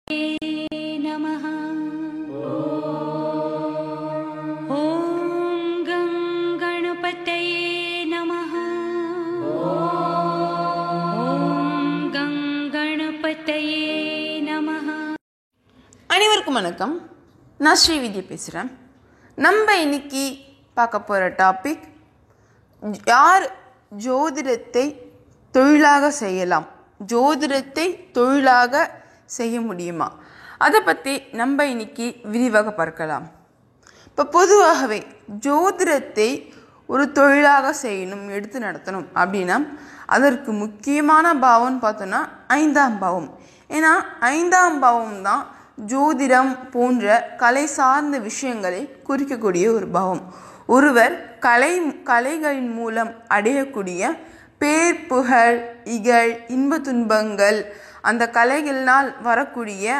நமஹ. ஓம் கங் கணபதயே நமஹ. ஓம் கங் கணபதயே நமஹ. அனைவருக்கும் வணக்கம். நான் ஸ்ரீவித்யா பேசுகிறேன். நம்ம இன்னைக்கு பார்க்க போகிற டாபிக், யார் ஜோதிடத்தை தொழிலாக செய்யலாம், ஜோதிடத்தை தொழிலாக செய்ய முடியுமா, அதை பற்றி நம்ம இன்னைக்கு விரிவாக பார்க்கலாம். இப்போ பொதுவாகவே ஜோதிடத்தை ஒரு தொழிலாக செய்யணும், எடுத்து நடத்தணும் அப்படின்னா அதற்கு முக்கியமான பாவம்னு பார்த்தோன்னா 5ஆம் பாவம். ஏன்னா 5ஆம் பாவம் தான் ஜோதிடம் போன்ற கலை சார்ந்த விஷயங்களை குறிக்கக்கூடிய ஒரு பாவம். ஒருவர் கலைகளின் மூலம் அடையக்கூடிய பேர், புகழ், இகழ், இன்ப துன்பங்கள், அந்த கலைகளினால் வரக்கூடிய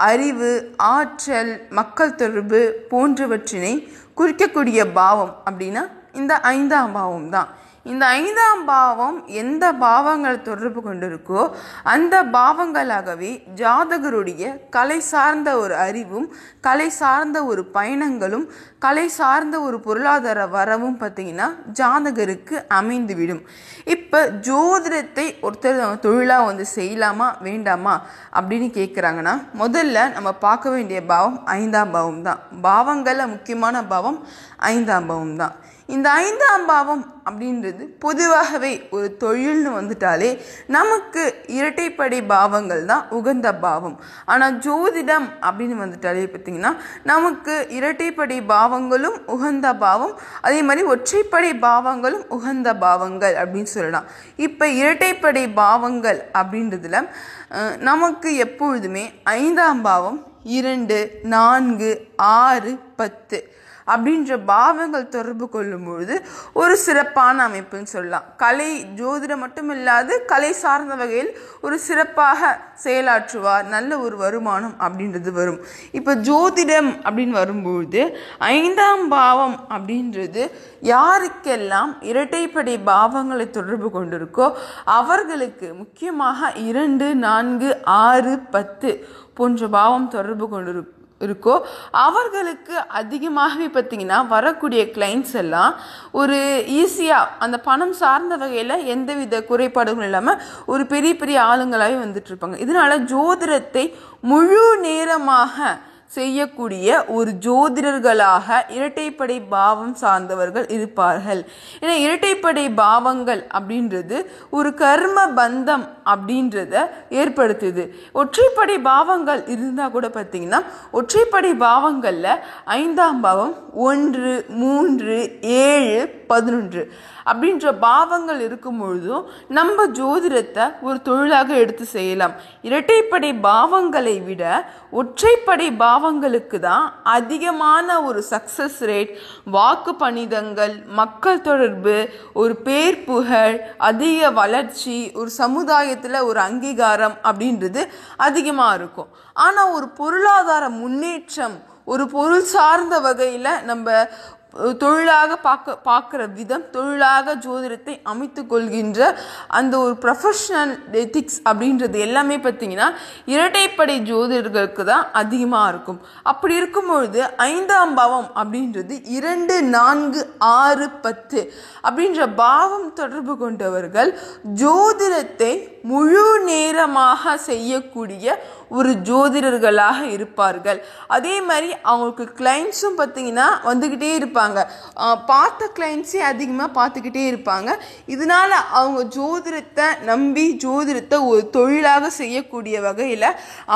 அறிவு, ஆற்றல், மக்கள் தொடர்பு போன்றவற்றினை குறிக்கக்கூடிய பாவம் அப்படின்னா இந்த 5ஆம் பாவம் தான். இந்த 5ஆம் பாவம் எந்த பாவங்கள் தொடர்பு கொண்டிருக்கோ அந்த பாவங்களாகவே ஜாதகருடைய கலை சார்ந்த ஒரு அறிவும், கலை சார்ந்த ஒரு பயணங்களும், கலை சார்ந்த ஒரு பொருளாதார வரவும் பார்த்திங்கன்னா ஜாதகருக்கு அமைந்துவிடும். இப்போ ஜோதிடத்தை ஒருத்தர் தொழிலாக செய்யலாமா வேண்டாமா அப்படின்னு கேட்குறாங்கன்னா முதல்ல நம்ம பார்க்க வேண்டிய பாவம் 5ஆம் பாவம் தான். பாவங்களில் முக்கியமான பாவம் 5ஆம் பாவம் தான். இந்த 5ஆம் பாவம் அப்படின்றது பொதுவாகவே ஒரு தொழில்னு வந்துட்டாலே நமக்கு இரட்டைப்படை பாவங்கள் தான் உகந்த பாவம். ஆனால் ஜோதிடம் அப்படின்னு வந்துட்டாலே பார்த்திங்கன்னா நமக்கு இரட்டைப்படை பாவங்களும் உகந்த பாவம், அதே மாதிரி ஒற்றைப்படை பாவங்களும் உகந்த பாவங்கள் அப்படின்னு சொல்லலாம். இப்போ இரட்டைப்படை பாவங்கள் அப்படின்றதுல நமக்கு எப்பொழுதுமே 5ஆம் பாவம் 2, 4, 6, 10 அப்படின்ற பாவங்கள் தொடர்பு கொள்ளும்பொழுது ஒரு சிறப்பான அமைப்புன்னு சொல்லலாம். கலை ஜோதிடம் மட்டும் இல்லாது கலை சார்ந்த வகையில் ஒரு சிறப்பாக செயலாற்றுவார், நல்ல ஒரு வருமானம் அப்படின்றது வரும். இப்போ ஜோதிடம் அப்படின்னு வரும்பொழுது 5ஆம் பாவம் அப்படின்றது யாருக்கெல்லாம் இரட்டைப்படை பாவங்களை தொடர்பு கொண்டிருக்கோ அவர்களுக்கு, முக்கியமாக 2, 4, 6, 10 போன்ற பாவம் தொடர்பு இருக்கோ அவர்களுக்கு அதிகமாகவே பார்த்திங்கன்னா வரக்கூடிய கிளைண்ட்ஸ் எல்லாம் ஒரு ஈஸியாக அந்த பணம் சார்ந்த வகையில் எந்தவித குறைபாடுகளும் இல்லாமல் ஒரு பெரிய பெரிய ஆளுங்களாகவே வந்துட்டு இருப்பாங்க. இதனால ஜோதிடத்தை முழு நேரமாக செய்யக்கூடிய ஒரு ஜோதிடர்களாக இரட்டைப்படை பாவம் சார்ந்தவர்கள் இருப்பார்கள். ஏன்னா இரட்டைப்படை பாவங்கள் அப்படின்றது ஒரு கர்ம பந்தம் அப்படின்றத ஏற்படுத்துது. ஒற்றைப்படை பாவங்கள் இருந்தால் கூட பார்த்திங்கன்னா ஒற்றைப்படை பாவங்களில் 5ஆம் பாவம் 1, 3, 7, 11 அப்படின்ற பாவங்கள் இருக்கும் பொழுதும் நம்ம ஜோதிடத்தை ஒரு தொழிலாக எடுத்து செய்யலாம். இரட்டைப்படை பாவங்களை விட ஒற்றைப்படை பாவங்களுக்கு தான் அதிகமான ஒரு சக்சஸ் ரேட், வாக்கு பணிதங்கள், மக்கள் தொடர்பு, ஒரு பேர் புகழ், அதிக வளர்ச்சி, ஒரு சமுதாயத்தில் ஒரு அங்கீகாரம் அப்படின்றது அதிகமாக இருக்கும். ஆனால் ஒரு பொருளாதார முன்னேற்றம், ஒரு பொருள் சார்ந்த வகையில் நம்ம தொழிலாக பார்க்குற விதம், தொழிலாக ஜோதிடத்தை அமைத்து கொள்கின்ற அந்த ஒரு ப்ரொஃபஷனல் எத்திக்ஸ் அப்படின்றது எல்லாமே பார்த்திங்கன்னா இரட்டைப்படை ஜோதிடர்களுக்கு தான் அதிகமாக இருக்கும். அப்படி இருக்கும்பொழுது 5ஆம் பாவம் அப்படின்றது 2, 4, 6, 10 அப்படின்ற பாவம் தொடர்பு கொண்டவர்கள் ஜோதிடத்தை முழு நேரமாக செய்யக்கூடிய ஒரு ஜோதிடர்களாக இருப்பார்கள். அதே மாதிரி அவங்களுக்கு கிளைண்ட்ஸும் பார்த்திங்கன்னா வந்துக்கிட்டே இருப்பாங்க. பார்த்த கிளைண்ட்ஸே அதிகமாக பார்த்துக்கிட்டே இருப்பாங்க. இதனால் அவங்க ஜோதிடத்தை நம்பி ஜோதிடத்தை ஒரு தொழிலாக செய்யக்கூடிய வகையில்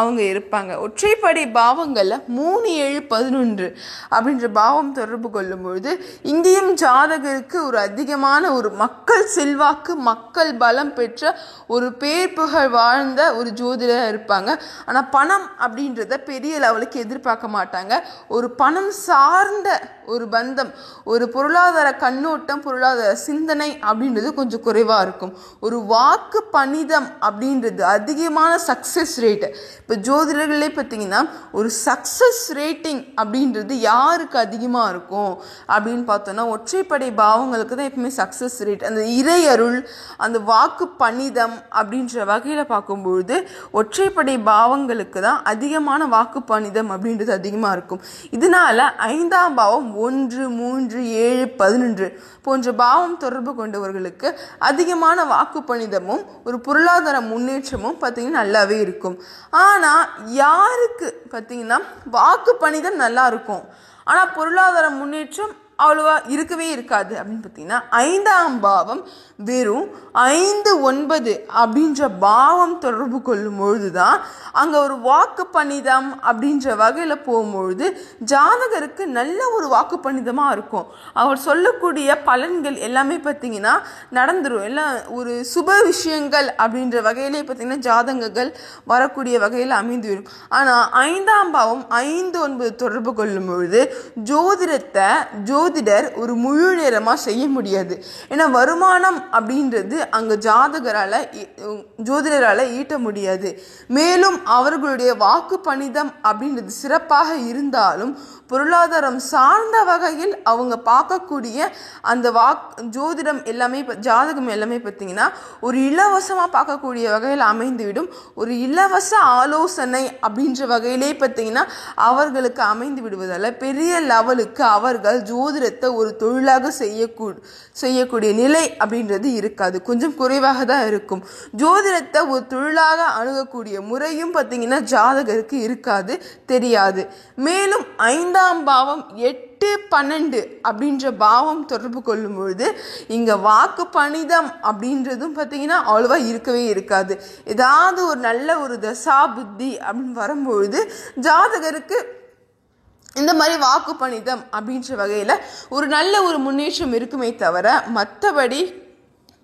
அவங்க இருப்பாங்க. ஒற்றைப்படை பாவங்களில் 3, 7, 11 அப்படின்ற பாவம் தொடர்பு கொள்ளும்பொழுது இங்கேயும் ஜாதகருக்கு ஒரு அதிகமான ஒரு மக்கள் செல்வாக்கு, மக்கள் பலம் பெற்ற ஒரு பேர் புகழ் வாழ்ந்த ஒரு ஜோதிடர் இருப்பாங்க. ஆனால் பணம் அப்படின்றத பெரிய லெவலுக்கு எதிர்பார்க்க மாட்டாங்க. ஒரு பணம் சார்ந்த ஒரு பந்தம், ஒரு பொருளாதார கண்ணோட்டம், பொருளாதார சிந்தனை அப்படின்றது கொஞ்சம் குறைவாக இருக்கும். ஒரு வாக்கு பணிதம் அப்படின்றது அதிகமான சக்ஸஸ் ரேட்டு. இப்போ ஜோதிடர்களே பார்த்திங்கன்னா ஒரு சக்ஸஸ் ரேட்டிங் அப்படின்றது யாருக்கு அதிகமாக இருக்கும் அப்படின்னு பார்த்தோன்னா ஒற்றைப்படை பாவங்களுக்கு தான் எப்பவுமே சக்ஸஸ் ரேட். அந்த இறை அருள், அந்த வாக்கு பணிதம் அப்படின்ற வகையில் பார்க்கும்பொழுது ஒற்றைப்படை பாவ பாவங்களுக்கு தான் அதிகமான வாக்கு பணிதம் அப்படின்றது அதிகமாக இருக்கும். இதனால 5ஆம் பாவம் 1, 3, 7, 11 போன்ற பாவம் தொடர்பு கொண்டவர்களுக்கு அதிகமான வாக்கு பணிதமும் ஒரு பொருளாதார முன்னேற்றமும் பார்த்தீங்கன்னா நல்லாவே இருக்கும். ஆனால் யாருக்கு பார்த்தீங்கன்னா வாக்கு பணிதம் நல்லா இருக்கும் ஆனால் பொருளாதார முன்னேற்றம் அவ்வளோவா இருக்கவே இருக்காது அப்படின்னு பார்த்தீங்கன்னா 5ஆம் பாவம் வெறும் 5, 9 அப்படின்ற பாவம் தொடர்பு கொள்ளும் பொழுது தான் அங்கே ஒரு வாக்கு பணிதம் அப்படின்ற வகையில் போகும்பொழுது ஜாதகருக்கு நல்ல ஒரு வாக்கு பணிதமாக இருக்கும். அவர் சொல்லக்கூடிய பலன்கள் எல்லாமே பார்த்தீங்கன்னா நடந்துடும். எல்லாம் ஒரு சுப விஷயங்கள் அப்படின்ற வகையிலே பார்த்தீங்கன்னா ஜாதகங்கள் வரக்கூடிய வகையில் அமைந்து வரும். ஆனால் 5ஆம் பாவம் 5, 9 தொடர்பு கொள்ளும் பொழுது ஜோதிடர் ஒரு முழு நேரமாக செய்ய முடியாது. ஏன்னா வருமானம் அப்படின்றது அங்கே ஜோதிடரால் ஈட்ட முடியாது. மேலும் அவர்களுடைய வாக்கு பணிதம் அப்படின்றது சிறப்பாக இருந்தாலும் பொருளாதாரம் சார்ந்த வகையில் அவங்க பார்க்கக்கூடிய அந்த ஜோதிடம் எல்லாமே ஜாதகம் எல்லாமே பார்த்தீங்கன்னா ஒரு இலவசமாக பார்க்கக்கூடிய வகையில் அமைந்துவிடும். ஒரு இலவச ஆலோசனை அப்படின்ற வகையிலே பார்த்தீங்கன்னா அவர்களுக்கு அமைந்து விடுவதால் பெரிய லெவலுக்கு அவர்கள் ஜோதிடத்தை ஒரு தொழிலாக செய்யக்கூடிய நிலை அப்படின்றது இருக்காது. கொஞ்சம் குறைவாக தான் இருக்கும். ஜோதிடத்தை ஒரு தொழிலாக அணுகக்கூடிய முறையும் பார்த்தீங்கன்னா ஜாதகருக்கு இருக்காது, தெரியாது. மேலும் 5ஆம் பாவம் 8, 12 அப்படின்ற பாவம் தொடர்பு கொள்ளும் பொழுது இங்கே வாக்கு பணிதம் அப்படின்றதும் பார்த்தீங்கன்னா அவ்வளோவா இருக்கவே இருக்காது. ஏதாவது ஒரு நல்ல ஒரு தசா புத்தி அப்படின்னு வரும்பொழுது ஜாதகருக்கு இந்த மாதிரி வாக்கு பணிதம் அப்படின்ற வகையில் ஒரு நல்ல ஒரு முன்னேற்றம் இருக்குமே தவிர மற்றபடி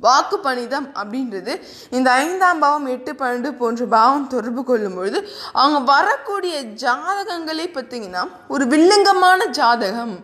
வாக்கு பணிதம் அப்படின்றது இந்த 5ஆம் பாவம் 8, 12 போன்ற பாவம் தொடர்பு கொள்ளும் பொழுது அவங்க வரக்கூடிய ஜாதகங்களே பார்த்தீங்கன்னா ஒரு வில்லங்கமான ஜாதகம்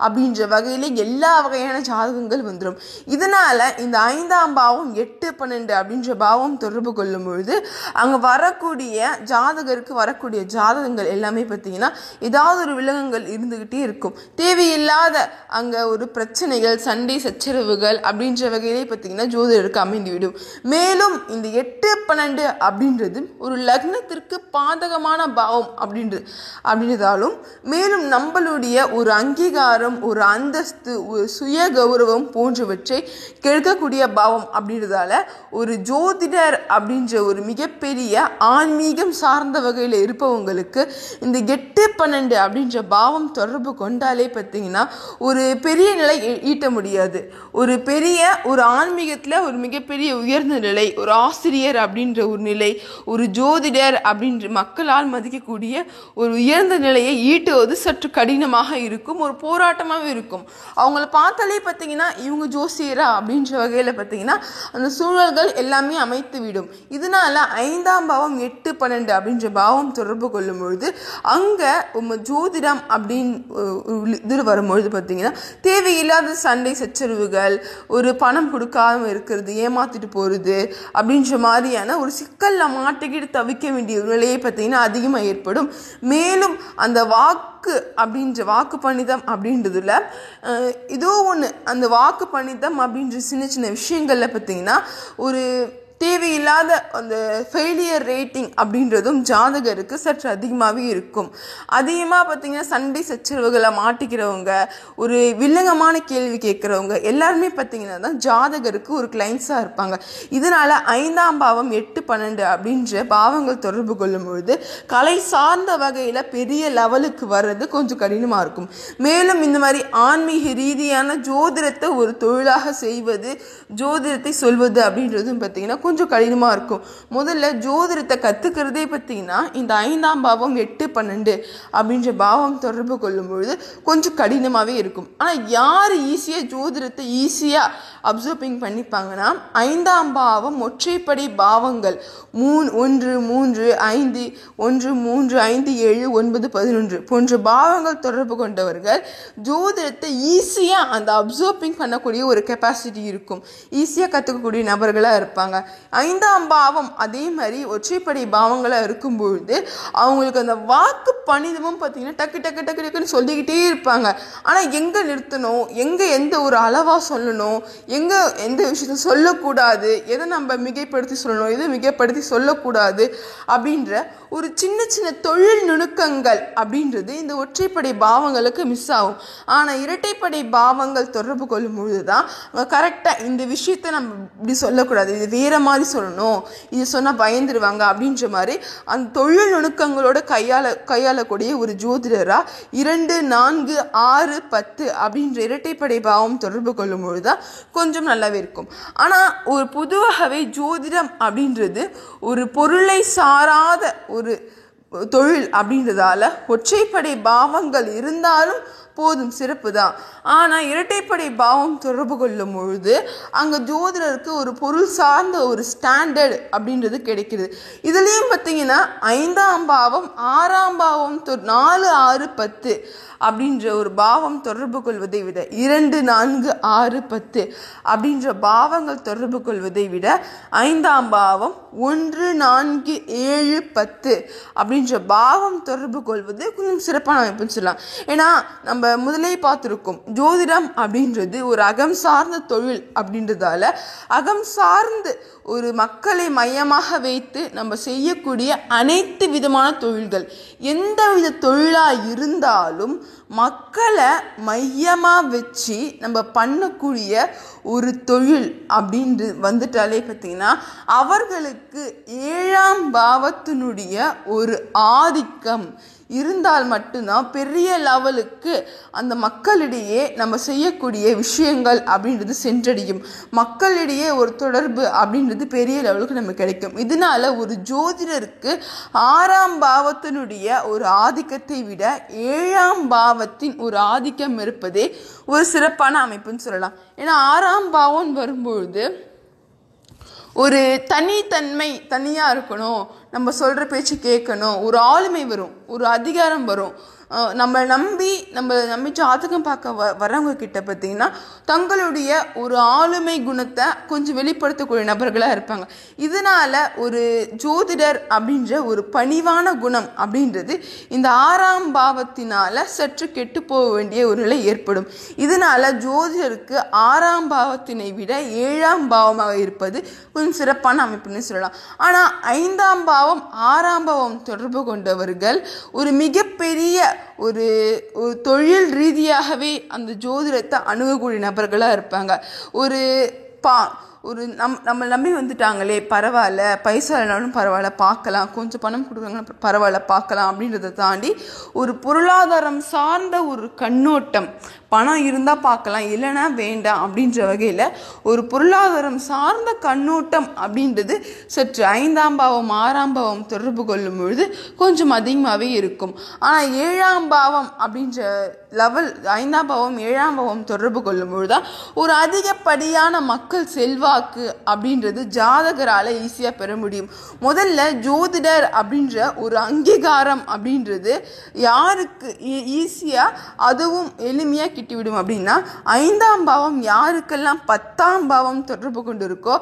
அப்படின்ற வகையில் எல்லா வகையான ஜாதகங்கள் வந்துடும். இதனால் இந்த 5ஆம் பாவம் 8, 12 அப்படின்ற பாவம் தொடர்பு கொள்ளும் பொழுது அங்கே ஜாதகருக்கு வரக்கூடிய ஜாதகங்கள் எல்லாமே பார்த்தீங்கன்னா ஏதாவது ஒரு வில்லங்கங்கள் இருந்துக்கிட்டே இருக்கும். தேவையில்லாத அங்கே ஒரு பிரச்சனைகள், சண்டை சச்சரவுகள் அப்படின்ற வகையிலே பார்த்தீங்கன்னா ஜோதிடருக்கு அமைந்துவிடும். மேலும் இந்த 8, 12 அப்படின்றது ஒரு லக்னத்திற்கு பாதகமான பாவம் அப்படின்றதாலும் மேலும் நம்மளுடைய ஒரு அங்கீகாரம், ஒரு அந்தஸ்து, ஒரு சுய கௌரவம் போன்றவற்றை கெடுக்கக்கூடிய பாவம் அப்படின்றதால ஒரு ஜோதிடர் அப்படின்ற ஒரு மிகப்பெரிய ஆன்மீகம் சார்ந்த வகையில் இருப்பவங்களுக்கு இந்த 8, 12 அப்படின்ற பாவம் தொடர்பு கொண்டாலே பார்த்தீங்கன்னா ஒரு பெரிய நிலை ஈட்ட முடியாது. ஒரு ஆன்மீகத்தில் ஒரு மிகப்பெரிய உயர்ந்த நிலை, ஒரு ஆசிரியர் அப்படின்ற ஒரு நிலை, ஒரு ஜோதிடர் அப்படின்ற மக்களால் மதிக்கக்கூடிய ஒரு உயர்ந்த நிலையை ஈட்டுவது சற்று கடினமாக இருக்கும், ஒரு போராட்டமாகவே இருக்கும். அவங்கள பார்த்தாலே பார்த்தீங்கன்னா இவங்க ஜோசியரா அப்படின்ற வகையில் பார்த்தீங்கன்னா அந்த சூழல்கள் எல்லாமே அமைத்து விடும். இதனால 5ஆம் பாவம் 8, 12 அப்படின்ற பாவம் தொடர்பு கொள்ளும் பொழுது அங்கே ஜோதிடம் அப்படின்னு இது வரும்பொழுது பார்த்தீங்கன்னா தேவையில்லாத சண்டை சச்சரவுகள், ஒரு பணம் கொடுக்காம இருக்கிறது, ஏமாத்திட்டு போகிறது அப்படின்ற மாதிரியான ஒரு சிக்கலில் மாட்டிக்கிட்டு தவிக்க வேண்டிய நிலையை பார்த்தீங்கன்னா அதிகமாக ஏற்படும். மேலும் அந்த வாக்கு பணிதம் அப்படின்றதுல ஏதோ ஒன்று அந்த வாக்கு பணிதம் அப்படின்ற சின்ன சின்ன விஷயங்கள்ல பார்த்தீங்கன்னா ஒரு தேவையில்லாத அந்த ஃபெயிலியர் ரேட்டிங் அப்படின்றதும் ஜாதகருக்கு சற்று அதிகமாகவே இருக்கும். அதிகமாக பார்த்தீங்கன்னா சண்டை சச்சரவுகளை மாட்டிக்கிறவங்க, ஒரு வில்லங்கமான கேள்வி கேட்குறவங்க எல்லாருமே பார்த்தீங்கன்னா தான் ஜாதகருக்கு ஒரு கிளைண்ட்ஸாக இருப்பாங்க. இதனால் 5ஆம் பாவம் 8, 12 அப்படின்ற பாவங்கள் தொடர்பு கொள்ளும் பொழுது கலை சார்ந்த வகையில் பெரிய லெவலுக்கு வர்றது கொஞ்சம் கடினமாக இருக்கும். மேலும் இந்த மாதிரி ஆன்மீக ரீதியான ஜோதிடத்தை ஒரு தொழிலாக செய்வது, ஜோதிடத்தை சொல்வது அப்படின்றதும் பார்த்தீங்கன்னா கொஞ்சம் கடினமாக இருக்கும். முதல்ல ஜோதிடத்தை கற்றுக்கிறதே பார்த்தீங்கன்னா இந்த 5ஆம் பாவம் 8, 12 அப்படின்ற பாவம் தொடர்பு கொள்ளும் பொழுது கொஞ்சம் கடினமாகவே இருக்கும். ஆனால் யார் ஈஸியாக ஜோதிடத்தை ஈஸியாக அப்சர்விங் பண்ணிப்பாங்கன்னா 5ஆம் பாவம் ஒற்றைப்படை பாவங்கள் 1, 3, 5, 1, 3, 5, 7, 9, 11 போன்ற பாவங்கள் தொடர்பு கொண்டவர்கள் ஜோதிடத்தை ஈஸியாக அந்த அப்சர்விங் பண்ணக்கூடிய ஒரு கெப்பாசிட்டி இருக்கும், ஈஸியாக கற்றுக்கக்கூடிய நபர்களாக இருப்பாங்க. 5ஆம் பாவம் அதே மாதிரி ஒற்றைப்படை பாவங்களாக இருக்கும்பொழுது அவங்களுக்கு அந்த வாக்கு பணிதமும் பார்த்தீங்கன்னா டக்கு டக்கு டக்கு டக்குன்னு சொல்லிக்கிட்டே இருப்பாங்க. ஆனால் எங்கே நிறுத்தணும், எங்கே எந்த ஒரு அளவாக சொல்லணும், எங்கே எந்த விஷயத்த சொல்லக்கூடாது, எதை நம்ம மிகைப்படுத்தி சொல்லணும், எதை மிகைப்படுத்தி சொல்லக்கூடாது அப்படின்ற ஒரு சின்ன சின்ன தொழில் நுணுக்கங்கள் அப்படின்றது இந்த ஒற்றைப்படை பாவங்களுக்கு மிஸ் ஆகும். ஆனால் இரட்டைப்படை பாவங்கள் தொடர்பு கொள்ளும் பொழுது தான் கரெக்டாக இந்த விஷயத்த நம்ம இப்படி சொல்லக்கூடாது, இது வேற மாதிரி சொல்லணும், இது சொன்னால் பயந்துருவாங்க அப்படின்ற மாதிரி அந்த தொழில் நுணுக்கங்களோட கையாளக்கூடிய ஒரு ஜோதிடராக 2, 4, 6, 10 அப்படின்ற இரட்டைப்படை பாவம் தொடர்பு கொள்ளும் பொழுது தான் கொஞ்சம் நல்லாவே இருக்கும். ஆனால் ஒரு பொதுவாகவே ஜோதிடம் அப்படின்றது ஒரு பொருளை சாராத ஒரு தொழில் அப்படின்றதால ஒற்றைப்படை பாவங்கள் இருந்தாலும் போதும், சிறப்பு தான். ஆனால் இரட்டைப்படை பாவம் தொடர்பு கொள்ளும் பொழுது அங்கே ஜோதிடருக்கு ஒரு பொருள் சார்ந்த ஒரு ஸ்டாண்டர்ட் அப்படின்றது கிடைக்கிறது. இதுலேயும் பார்த்தீங்கன்னா 5ஆம் பாவம் 6ஆம் பாவம் 4, 6, 10 அப்படின்ற ஒரு பாவம் தொடர்பு கொள்வதை விட 2, 4, 6, 10 அப்படின்ற பாவங்கள் தொடர்பு கொள்வதை விட 5ஆம் பாவம் 1, 4, 7, 10 அப்படின்ற பாவம் தொடர்பு கொள்வது கொஞ்சம் சிறப்பான அமைப்புன்னு சொல்லலாம். ஏன்னா நம்ம முதலே பார்த்துருக்கோம், ஜோதிடம் அப்படின்றது ஒரு அகம் சார்ந்த தொழில் அப்படின்றதால அகம் சார்ந்து ஒரு மக்களை மையமாக வைத்து நம்ம செய்யக்கூடிய அனைத்து விதமான தொழில்கள் எந்த வித தொழிலாக இருந்தாலும் மக்களை மையமாக வச்சு நம்ம பண்ணக்கூடிய ஒரு தொழில் அப்படின்னு வந்துட்டாலே பார்த்தீங்கன்னா அவர்களுக்கு 7ஆம் பாவத்தினுடைய ஒரு ஆதிக்கம் இருந்தால் மட்டும்தான் பெரிய லெவலுக்கு அந்த மக்களிடையே நம்ம செய்யக்கூடிய விஷயங்கள் அப்படின்றது சென்றடையும். மக்களிடையே ஒரு தொடர்பு அப்படின்றது பெரிய லெவலுக்கு நமக்கு கிடைக்கும். இதனால ஒரு ஜோதிடருக்கு 6ஆம் பாவத்தினுடைய ஒரு ஆதிக்கத்தை விட 7ஆம் பாவத்தின் ஒரு ஆதிக்கம் இருப்பதே ஒரு சிறப்பான அமைப்புன்னு சொல்லலாம். ஏன்னா 6ஆம் பாவம் வரும்பொழுது ஒரு தனித்தன்மை தனியாக இருக்கணும், நம்ம சொல்கிற பேச்சு கேட்கணும், ஒரு ஆளுமை வரும், ஒரு அதிகாரம் வரும். நம்ம நம்பி ஜாதகம் பார்க்க வரவங்க கிட்ட பார்த்தீங்கன்னா தங்களுடைய ஒரு ஆளுமை குணத்தை கொஞ்சம் வெளிப்படுத்தக்கூடிய நபர்களாக இருப்பாங்க. இதனால ஒரு ஜோதிடர் அப்படின்ற ஒரு பணிவான குணம் அப்படின்றது இந்த 6ஆம் பாவத்தினால சற்று கெட்டு போக வேண்டிய ஒரு நிலை ஏற்படும். இதனால ஜோதிடருக்கு 6ஆம் பாவத்தினை விட 7ஆம் பாவமாக இருப்பது கொஞ்சம் சிறப்பான அமைப்புன்னு சொல்லலாம். ஆனால் 5ஆம் பாவம் 6ஆம் பாவம் தொடர்பு கொண்டவர்கள் ஒரு மிகப்பெரிய ஒரு தொழில் ரீதியாகவே அந்த ஜோதிடத்தை அணுகக்கூடிய நபர்களாக இருப்பாங்க. நம்ம நம்பி வந்துட்டாங்களே, பரவாயில்ல, பைசா இல்லைனாலும் பரவாயில்ல பார்க்கலாம், கொஞ்சம் பணம் கொடுக்குறாங்க பரவாயில்ல பார்க்கலாம் அப்படின்றத தாண்டி ஒரு பொருளாதாரம் சார்ந்த ஒரு கண்ணோட்டம், பணம் இருந்தால் பார்க்கலாம் இல்லைன்னா வேண்டாம் அப்படின்ற வகையில் ஒரு பொருளாதாரம் சார்ந்த கண்ணோட்டம் அப்படின்றது சற்று 5ஆம் பாவம் 6ஆம் பாவம் தொடர்பு கொள்ளும் பொழுது கொஞ்சம் அதிகமாகவே இருக்கும். ஆனால் 7ஆம் பாவம் அப்படின்ற லெவல் 5ஆம் பாவம் 7ஆம் பாவம் தொடர்பு கொள்ளும் பொழுது தான் ஒரு அதிகப்படியான மக்கள் செல்வாக்கு அப்படின்றது ஜாதகரால் ஈஸியாக பெற முடியும். முதல்ல ஜோதிடர் அப்படின்ற ஒரு அங்கீகாரம் அப்படின்றது யாருக்கு ஈஸியாக அதுவும் எளிமையாக கிட்டிவிடும் அப்படின்னா 5ஆம் பாவம் யாருக்கெல்லாம் 10ஆம் பாவம் தொடர்பு கொண்டு இருக்கோ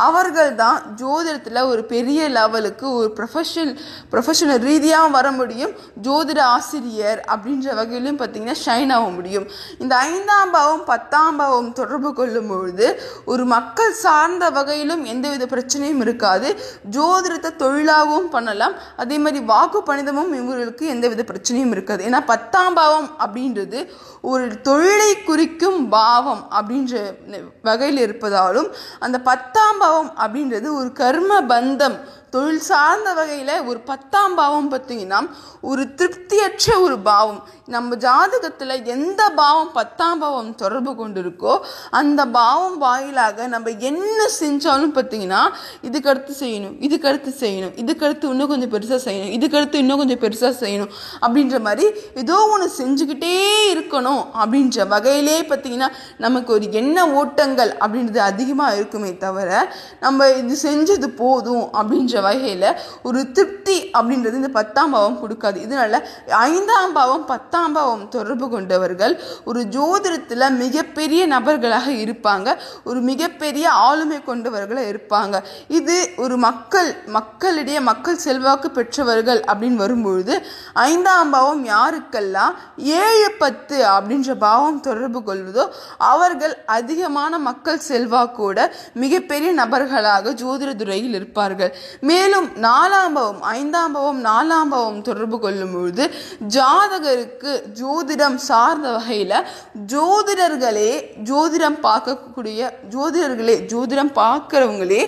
அவர்கள் தான் ஜோதிடத்தில் ஒரு பெரிய லெவலுக்கு ஒரு ப்ரொஃபஷனல் ரீதியாக வர முடியும். ஜோதிட ஆசிரியர் அப்படின்ற வகையிலும் பார்த்தீங்கன்னா ஷைன் ஆக முடியும். இந்த 5ஆம் பாவம் 10ஆம் பாவம் தொடர்பு கொள்ளும் பொழுது ஒரு மக்கள் சார்ந்த வகையிலும் எந்தவித பிரச்சனையும் இருக்காது. ஜோதிடத்தை தொழிலாகவும் பண்ணலாம், அதே மாதிரி வாக்கு பணிதமும் இவர்களுக்கு எந்தவித பிரச்சனையும் இருக்காது. ஏன்னா 10ஆம் பாவம் அப்படின்றது ஒரு தொழிலை குறிக்கும் பாவம் அப்படின்ற வகையில் இருப்பதாலும் அந்த 10ஆம் பாவம் அப்படின்றது ஒரு கர்ம பந்தம் தொழில் சார்ந்த வகையில் ஒரு 10ஆம் பாவம் பார்த்தீங்கன்னா ஒரு திருப்தியற்ற ஒரு பாவம். நம்ம ஜாதகத்தில் எந்த பாவம் 10ஆம் பாவம் தொடர்பு கொண்டு இருக்கோ அந்த பாவம் வாயிலாக நம்ம என்ன செஞ்சாலும் பார்த்தீங்கன்னா இதுக்கடுத்து செய்யணும், இதுக்கடுத்து செய்யணும், இதுக்கடுத்து இன்னும் கொஞ்சம் பெருசாக செய்யணும், இதுக்கடுத்து இன்னும் கொஞ்சம் பெருசாக செய்யணும் அப்படின்ற மாதிரி ஏதோ ஒன்று செஞ்சுக்கிட்டே இருக்கணும் அப்படின்ற வகையிலே பார்த்தீங்கன்னா நமக்கு ஒரு எண்ண ஓட்டங்கள் அப்படின்றது அதிகமாக இருக்குமே தவிர நம்ம இது செஞ்சது போதும் அப்படின்ற வகையில் ஒரு திருப்தி அப்படின்றது இந்த 10ஆம் பாவம் கொடுக்காது. இதனால 5ஆம் பாவம் 10ஆம் பாவம் தொடர்பு கொண்டவர்கள் ஒரு ஜோதிடத்தில் மிகப்பெரிய நபர்களாக இருப்பாங்க, ஒரு மிகப்பெரிய ஆளுமை கொண்டவர்களாக இருப்பாங்க. இது ஒரு மக்களிடையே மக்கள் செல்வாக்கு பெற்றவர்கள் அப்படின்னு வரும்பொழுது 5ஆம் பாவம் யாருக்கெல்லாம் 7-10 அப்படின்ற பாவம் தொடர்பு கொள்வதோ அவர்கள் அதிகமான மக்கள் செல்வாக்கோட மிகப்பெரிய நபர்களாக ஜோதிட துறையில் இருப்பார்கள். மேலும் 4ஆம் பாவம் 5ஆம் பாவம் 4ஆம் பாவம் தொடர்பு கொள்ளும் பொழுது ஜாதகருக்கு ஜோதிடம் சார்ந்த வகையில் ஜோதிடம் பார்க்கிறவங்களே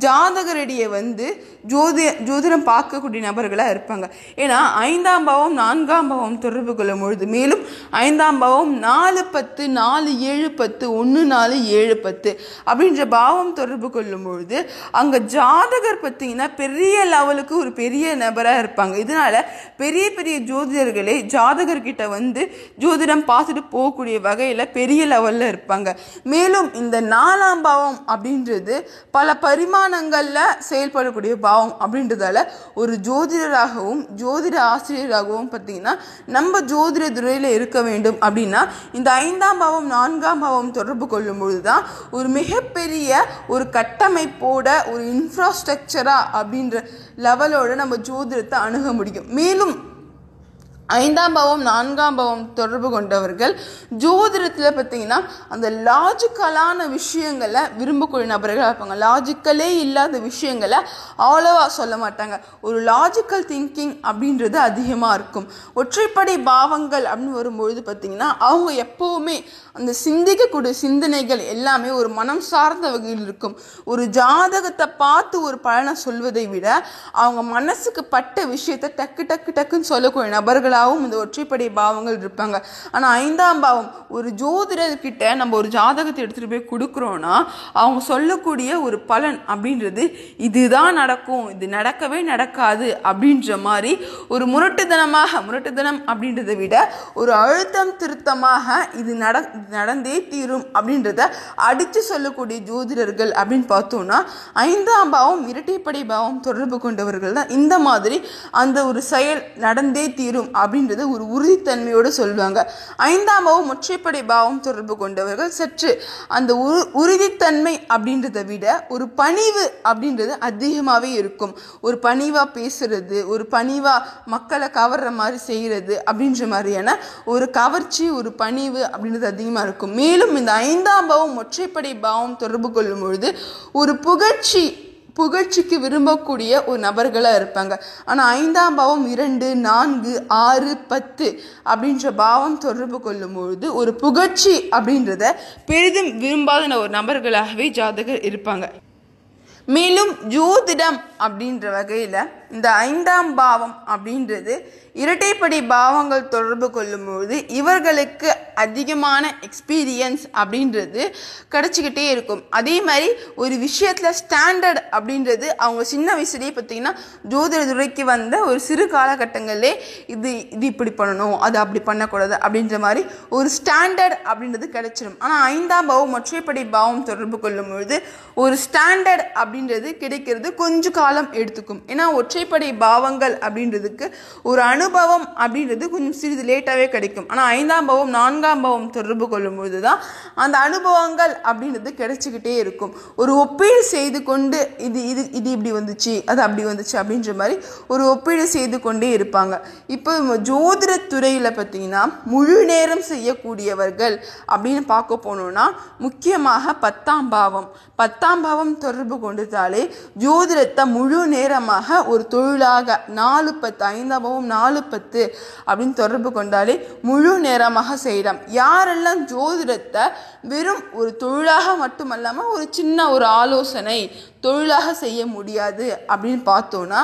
ஜாதகரிடையே வந்து ஜோதிடம் பார்க்கக்கூடிய நபர்களாக இருப்பாங்க. ஏன்னா 5ஆம் பாவம் 4ஆம் பாவம் தொடர்பு கொள்ளும் பொழுது, மேலும் 5ஆம் பாவம் 4-10 4-7-10 1-4-7-10 அப்படின்ற பாவம் தொடர்பு கொள்ளும் பொழுது அங்கே ஜாதகர் பார்த்தீங்கன்னா பெரிய லெவலுக்கு ஒரு பெரிய நபராக இருப்பாங்க. இதனால பெரிய பெரிய ஜோதிடர்களே ஜாதகர்கிட்ட வந்து ஜோதிடம் பார்த்துட்டு போகக்கூடிய வகையில் பெரிய லெவலில் இருப்பாங்க. மேலும் இந்த 4ஆம் பாவம் அப்படின்றது பல பரிமாணங்களில் செயல்படக்கூடிய பாவம் அப்படின்றதால ஒரு ஜோதிடராகவும் ஜோதிட ஆசிரியராகவும் பார்த்தீங்கன்னா நம்ம ஜோதிட துறையில் இருக்க வேண்டும். அப்படின்னா இந்த 5ஆம் பாவம் 4ஆம் பாவம் தொடர்பு கொள்ளும் பொழுதுதான் ஒரு மிகப்பெரிய ஒரு கட்டமைப்போட ஒரு இன்ஃப்ராஸ்ட்ரக்சரா அப்படின்ற லெவலோட நம்ம ஜோதிடத்தை அணுக முடியும். மேலும் 5ஆம் பாவம் 4ஆம் பாவம் தொடர்பு கொண்டவர்கள் ஜோதிடத்தில் பார்த்தீங்கன்னா அந்த லாஜிக்கலான விஷயங்களை விரும்பக்கூடிய நபர்களாக இருப்பாங்க. லாஜிக்கலே இல்லாத விஷயங்களை அவ்வளோவா சொல்ல மாட்டாங்க. ஒரு லாஜிக்கல் திங்கிங் அப்படின்றது அதிகமாக இருக்கும். ஒற்றைப்படை பாவங்கள் அப்படின்னு வரும்பொழுது பார்த்தீங்கன்னா அவங்க எப்போவுமே அந்த சிந்திக்கக்கூடிய சிந்தனைகள் எல்லாமே ஒரு மனம் சார்ந்த வகையில் இருக்கும். ஒரு ஜாதகத்தை பார்த்து ஒரு பலனை சொல்வதை விட அவங்க மனசுக்கு பட்ட விஷயத்தை டக்குன்னு சொல்லக்கூடிய நபர்களாகவும் இந்த ஒற்றைப்படை பாவங்கள் இருப்பாங்க. ஆனால் 5ஆம் பாவம் ஒரு ஜோதிடர்கிட்ட நம்ம ஒரு ஜாதகத்தை எடுத்துகிட்டு போய் கொடுக்குறோன்னா அவங்க சொல்லக்கூடிய ஒரு பலன் அப்படின்றது இதுதான் நடக்கும், இது நடக்கவே நடக்காது அப்படின்ற மாதிரி ஒரு முரட்டுத்தனம் அப்படின்றத விட ஒரு அழுத்தம் திருத்தமாக இது நடந்தே தீரும் அப்படின்றத அடித்து சொல்லக்கூடிய ஜோதிடர்கள் அப்படின்னு பார்த்தோம்னா 5ஆம் பாவம் இரட்டைப்படை பாவம் தொடர்பு கொண்டவர்கள் தான் இந்த மாதிரி அந்த ஒரு செயல் நடந்தே தீரும் அப்படின்றத ஒரு உறுதித்தன்மையோடு சொல்லுவாங்க. 5ஆம் பாவம் ஒற்றைப்படை பாவம் தொடர்பு கொண்டவர்கள் சற்று அந்த உறுதித்தன்மை அப்படின்றத விட ஒரு பணிவு அப்படின்றது அதிகமாகவே இருக்கும். ஒரு பணிவாக பேசுறது, ஒரு பணிவாக மக்களை கவர்ற மாதிரி செய்கிறது அப்படின்ற மாதிரியான ஒரு கவர்ச்சி, ஒரு பணிவு அப்படின்றது அதிகமாக இருக்கும். மேலும் இந்த 5ஆம் பாவம் ஒற்றைப்படை பாவம் தொடர்பு கொள்ளும் பொழுது ஒரு புகழ்ச்சிக்கு விரும்பக்கூடிய ஒரு நபர்களாக இருப்பாங்க. ஆனால் 5ஆம் பாவம் 2, 4, 6, 10 அப்படின்ற பாவம் தொடர்பு கொள்ளும் பொழுது ஒரு புகழ்ச்சி அப்படின்றத பெரிதும் விரும்பாத ஒரு நபர்களாகவே ஜாதகர் இருப்பாங்க. மேலும் ஜோதிடம் அப்படின்ற வகையில் இந்த 5ஆம் பாவம் அப்படின்றது இரட்டைப்படை பாவங்கள் தொடர்பு கொள்ளும்போது இவர்களுக்கு அதிகமான எக்ஸ்பீரியன்ஸ் அப்படின்றது கிடச்சிக்கிட்டே இருக்கும். அதே மாதிரி ஒரு விஷயத்தில் ஸ்டாண்டர்ட் அப்படின்றது அவங்க சின்ன வயசுலேயே பார்த்திங்கன்னா ஜோதிட துறைக்கு வந்த ஒரு சிறு காலகட்டங்களிலே இது இப்படி பண்ணணும், அது அப்படி பண்ணக்கூடாது அப்படின்ற மாதிரி ஒரு ஸ்டாண்டர்ட் அப்படின்றது கிடைச்சிடும். ஆனால் 5ஆம் பாவம் ஒற்றைப்படை பாவம் தொடர்பு கொள்ளும்பொழுது ஒரு ஸ்டாண்டர்ட் அப்படின்றது கிடைக்கிறது கொஞ்சம் காலம் எடுத்துக்கும். ஏன்னா ஒற்றைப்படை பாவங்கள் அப்படின்றதுக்கு ஒரு அனுபவம் அப்படின்றது கொஞ்சம் சிறிது லேட்டாகவே கிடைக்கும். ஆனால் 5ஆம் பாவம் 4ஆம் பாவம் தொடர்பு கொள்ளும் பொழுது தான் அந்த அனுபவங்கள் அப்படின்றது கிடைச்சிக்கிட்டே இருக்கும். ஒரு ஒப்பீடு செய்து கொண்டு இது இப்படி வந்துச்சு, அது அப்படி வந்துச்சு அப்படின்ற மாதிரி ஒரு ஒப்பீடு செய்து கொண்டே இருப்பாங்க. இப்போ ஜோதிடத்துறையில் பார்த்தீங்கன்னா முழு நேரம் செய்யக்கூடியவர்கள் அப்படின்னு பார்க்க போனோம்னா முக்கியமாக 10ஆம் பாவம் தொடர்பு கொண்டுட்டாலே ஜோதிடத்தை முழு நேரமாக ஒரு தொழிலாக 4-10 5ஆம் பாவம் 4-10 அப்படின்னு தொடர்பு கொண்டாலே முழு நேரமாக செய்யலாம். யாரெல்லாம் ஜோதிடத்தை வெறும் ஒரு தொழிலாக மட்டுமல்லாமல் ஒரு சின்ன ஒரு ஆலோசனை தொழிலாக செய்ய முடியாது அப்படின்னு பார்த்தோன்னா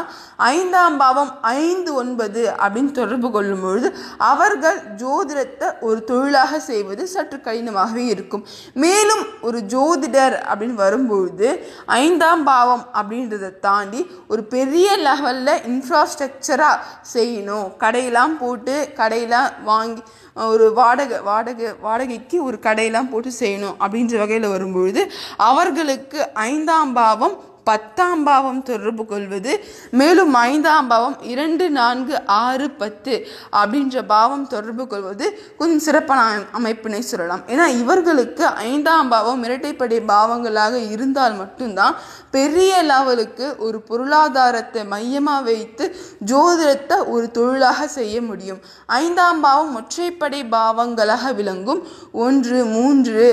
5ஆம் பாவம் 5-9 அப்படின்னு தொடர்பு கொள்ளும் பொழுது அவர்கள் ஜோதிடத்தை ஒரு தொழிலாக செய்வது சற்று கடினமாகவே இருக்கும். மேலும் ஒரு ஜோதிடர் அப்படின்னு வரும்பொழுது 5ஆம் பாவம் அப்படின்றத தாண்டி ஒரு பெரிய லெவலில் இன்ஃப்ராஸ்ட்ரக்சராக செய்யணும். கடையெல்லாம் போட்டு கடையெல்லாம் வாங்கி ஒரு வாடகைக்கு ஒரு கடையெல்லாம் போட்டு செய்யணும் அப்படின்ற வகையில் வரும்பொழுது அவர்களுக்கு 5ஆம் பாவம் 10ஆம் பாவம் தொடர்பு கொள்வது, மேலும் 5ஆம் பாவம் 2, 4, 6, 10 அப்படின்ற பாவம் தொடர்பு கொள்வது கொஞ்சம் சிறப்பான அமைப்பினை சொல்லலாம். ஏன்னா இவர்களுக்கு 5ஆம் பாவம் இரட்டைப்படை பாவங்களாக இருந்தால் மட்டும்தான் பெரிய லெவலுக்கு ஒரு பொருளாதாரத்தை மையமாக வைத்து ஜோதிடத்தை ஒரு தொழிலாக செய்ய முடியும். 5ஆம் பாவம் ஒற்றைப்படை பாவங்களாக விளங்கும். 1, 3,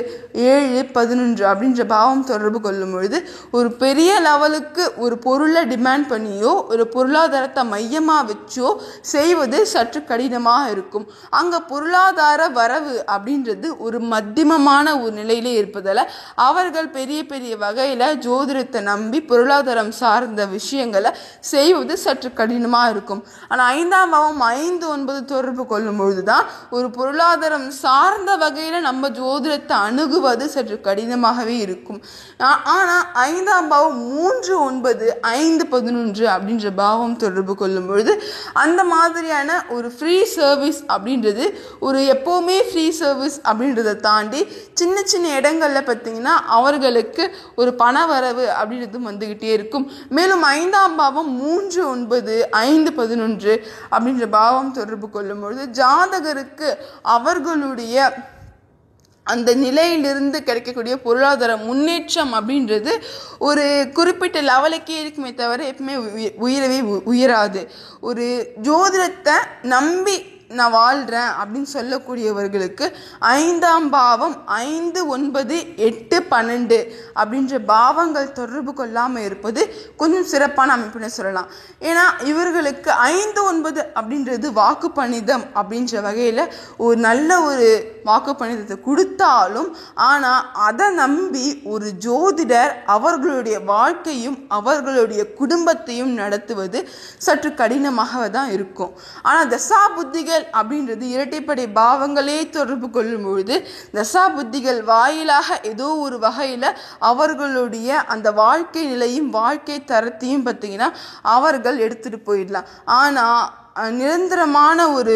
7, 11 அப்படின்ற பாவம் தொடர்பு கொள்ளும் பொழுது ஒரு பெரிய லெவலுக்கு ஒரு பொருளை டிமாண்ட் பண்ணியோ ஒரு பொருளாதாரத்தை மையமாக வச்சோ செய்வது சற்று கடினமாக இருக்கும். அங்கே பொருளாதார வரவு அப்படின்றது ஒரு மத்தியமமான ஒரு நிலையிலே இருப்பதால் அவர்கள் பெரிய பெரிய வகையில் ஜோதிடத்தை நம்பி பொருளாதாரம் சார்ந்த விஷயங்களை செய்வது சற்று கடினமாக இருக்கும். ஆனால் 5ஆம் பாவம் 5, 9 தொடர்பு கொள்ளும் பொழுது தான் ஒரு பொருளாதாரம் சார்ந்த வகையில் நம்ம ஜோதிடத்தை அணுகுவது சற்று கடினமாகவே இருக்கும். ஆனால் 5ஆம் பாவம் 3, 9, 5, 11 அப்படின்ற பாவம் தொடர்பு கொள்ளும் பொழுது அந்த மாதிரியான ஒரு ஃப்ரீ சர்வீஸ் அப்படின்றது ஒரு எப்போவுமே ஃப்ரீ சர்வீஸ் அப்படின்றத தாண்டி சின்ன சின்ன இடங்களில் பார்த்திங்கன்னா அவர்களுக்கு ஒரு பண வரவு அப்படின்றதும் வந்துக்கிட்டே இருக்கும். மேலும் 5ஆம் பாவம் 3, 9, 5, 11 அப்படின்ற பாவம் தொடர்பு கொள்ளும் பொழுது ஜாதகருக்கு அவர்களுடைய அந்த நிலையிலிருந்து கிடைக்கக்கூடிய பொருளாதார முன்னேற்றம் அப்படின்றது ஒரு குறிப்பிட்ட லெவலுக்கே இருக்குமே தவிர எப்பவுமே உயரவே உயராது. ஒரு ஜோதிடத்தை நம்பி நான் வாழ்கிறேன் அப்படின்னு சொல்லக்கூடியவர்களுக்கு 5ஆம் பாவம் 5, 9, 8, 12 அப்படின்ற பாவங்கள் தொடர்பு கொள்ளாமல் இருப்பது கொஞ்சம் சிறப்பான அமைப்புன்னு சொல்லலாம். ஏன்னா இவர்களுக்கு 5, 9 அப்படின்றது வாக்கு பணிதம் அப்படின்ற வகையில் ஒரு நல்ல ஒரு வாக்கு பணிதத்தை கொடுத்தாலும் ஆனால் அதை நம்பி ஒரு ஜோதிடர் அவர்களுடைய வாழ்க்கையும் அவர்களுடைய குடும்பத்தையும் நடத்துவது சற்று கடினமாக தான் இருக்கும். ஆனால் தசா புத்திகள் அப்படின்றது இரட்டைப்படை பாவங்களே தொடர்பு கொள்ளும் பொழுது தசா புத்திகள் வாயிலாக ஏதோ ஒரு வகையில் அவர்களுடைய அந்த வாழ்க்கை நிலையும் வாழ்க்கை தரத்தையும் பார்த்தீங்கன்னா அவர்கள் எடுத்துட்டு போயிடலாம். ஆனால் நிரந்தரமான ஒரு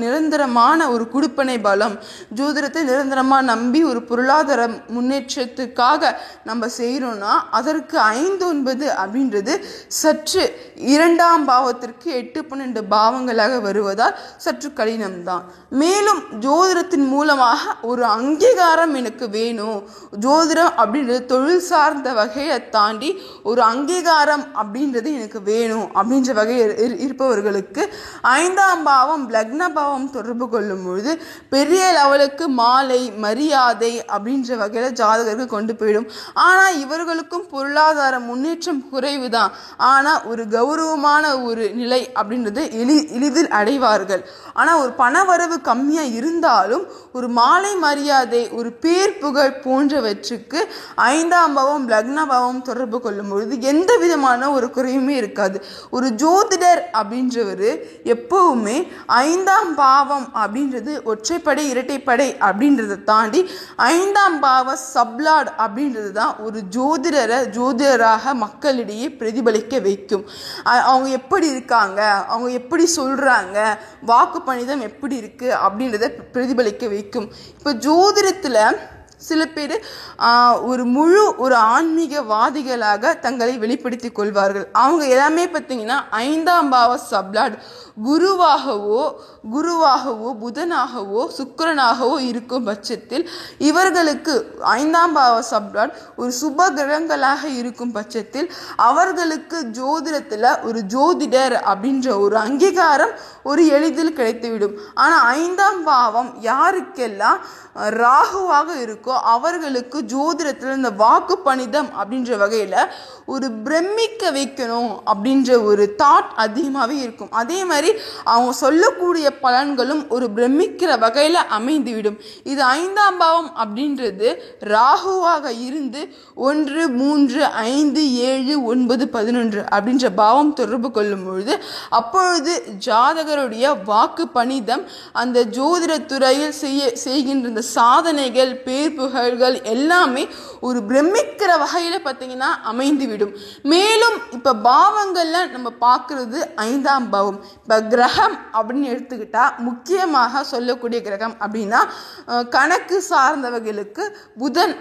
நிரந்தரமான ஒரு குடுப்பனை பலம் ஜோதிடத்தை நிரந்தரமாக நம்பி ஒரு பொருளாதார முன்னேற்றத்துக்காக நம்ம செய்கிறோன்னா அதற்கு 5, 9 அப்படின்றது சற்று 2ஆம் பாவத்திற்கு 8, 12 பாவங்களாக வருவதால் சற்று கடினம்தான். மேலும் ஜோதிடத்தின் மூலமாக ஒரு அங்கீகாரம் எனக்கு வேணும், ஜோதிடம் அப்படின்றது தொழில் சார்ந்த வகையை தாண்டி ஒரு அங்கீகாரம் அப்படின்றது எனக்கு வேணும் அப்படின்ற வகையில் இருப்பவர்களுக்கு 5ஆம் பாவம் லக்ன பாவம் தொடர்பு கொள்ளும் பொழுது பெரிய லெவலுக்கு மாலை மரியாதை அப்படின்ற வகையில் ஜாதகருக்கு கொண்டு போயிடும். ஆனால் இவர்களுக்கும் பொருளாதார முன்னேற்றம் குறைவு தான். ஆனால் ஒரு கௌரவமான ஒரு நிலை அப்படின்றது எளிதில் அடைவார்கள். ஆனால் ஒரு பணவரவு கம்மியாக இருந்தாலும் ஒரு மாலை மரியாதை ஒரு பேர் புகழ் போன்றவற்றுக்கு 5ஆம் பாவம் லக்ன பாவம் தொடர்பு கொள்ளும் பொழுது எந்த விதமான ஒரு குறையுமே இருக்காது. ஒரு ஜோதிடர் அப்படின்றவர் எப்பவுமே 5ஆம் பாவம் அப்படின்றது ஒற்றைப்படை இரட்டைப்படை அப்படின்றத தாண்டி 5ஆம் பாவ சப்லாட் அப்படின்றது தான் ஒரு ஜோதிடராக மக்களிடையே பிரதிபலிக்க வைக்கும். அவங்க எப்படி இருக்காங்க, அவங்க எப்படி சொல்கிறாங்க, வாக்கு பணிதம் எப்படி இருக்குது அப்படின்றத பிரதிபலிக்க வைக்கும். இப்போ ஜோதிடத்தில் சில பேர் ஒரு ஆன்மீகவாதிகளாக தங்களை வெளிப்படுத்தி கொள்வார்கள். அவங்க எல்லாமே பார்த்தீங்கன்னா 5ஆம் பாவ சப்லாட் குருவாகவோ புதனாகவோ சுக்கிரனாகவோ இருக்கும் பட்சத்தில் இவர்களுக்கு 5ஆம் பாவ சப்லாட் ஒரு சுப கிரகங்களாக இருக்கும் பட்சத்தில் அவர்களுக்கு ஜோதிடத்தில் ஒரு ஜோதிடர் அப்படின்ற ஒரு அங்கீகாரம் ஒரு எளிதில் கிடைத்துவிடும். ஆனால் 5ஆம் பாவம் யாருக்கெல்லாம் ராகுவாக இருக்கோ அவர்களுக்கு ஜோதிடத்தில் இந்த வாக்கு பணிதம் அப்படின்ற வகையில் ஒரு பிரமிக்க வைக்கணும் அப்படின்ற ஒரு தாட் அதிகமாகவே இருக்கும். அதே மாதிரி அவங்க சொல்லக்கூடிய பலன்களும் ஒரு பிரமிக்கிற வகையில் அமைந்துவிடும். இது 5ஆம் பாவம் அப்படின்றது ராகுவாக இருந்து 1, 3, 5, 7, 9, 11 அப்படின்ற பாவம் தொடர்பு கொள்ளும் பொழுது அப்பொழுது ஜாதகருடைய வாக்கு பணிதம் அந்த ஜோதிட துறையில் செய்கின்ற சாதனைகள் பேர் அமைப்புகள் எல்லாமே ஒரு பிரமிக்கிற வகையில் பார்த்தீங்கன்னா அமைந்துவிடும். மேலும் இப்போ பாவங்களில் நம்ம பார்க்குறது 5ஆம் பாவம். இப்போ கிரகம் அப்படின்னு எடுத்துக்கிட்டால் முக்கியமாக சொல்லக்கூடிய கிரகம் அப்படின்னா கணக்கு சார்ந்தவர்களுக்கு புதன்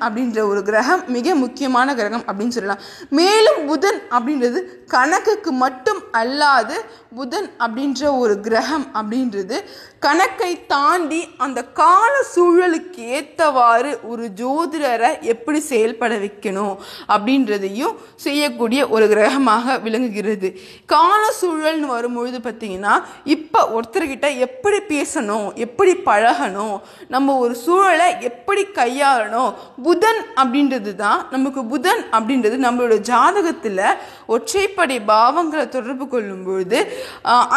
அப்படின்ற ஒரு கிரகம் மிக முக்கியமான கிரகம் அப்படின்னு சொல்லலாம். மேலும் புதன் அப்படின்றது கணக்குக்கு மட்டும் அல்லாது புதன் அப்படின்ற ஒரு கிரகம் அப்படின்றது கணக்கை தாண்டி அந்த கால சூழலுக்கு ஏற்றவாறு ஒரு ஜோதிடரை எப்படி செயல்பட வைக்கணும் அப்படின்றதையும் செய்யக்கூடிய ஒரு கிரகமாக விளங்குகிறது. கால சூழல்னு வரும்பொழுது பார்த்தீங்கன்னா இப்போ ஒருத்தர்கிட்ட எப்படி பேசணும், எப்படி பழகணும், நம்ம ஒரு சூழலை எப்படி கையாளணும், புதன் அப்படின்றது தான் நமக்கு. புதன் அப்படின்றது நம்மளோட ஜாதகத்தில் ஒற்றைப்படை பாவங்களை தொடர்பு கொள்ளும் பொழுது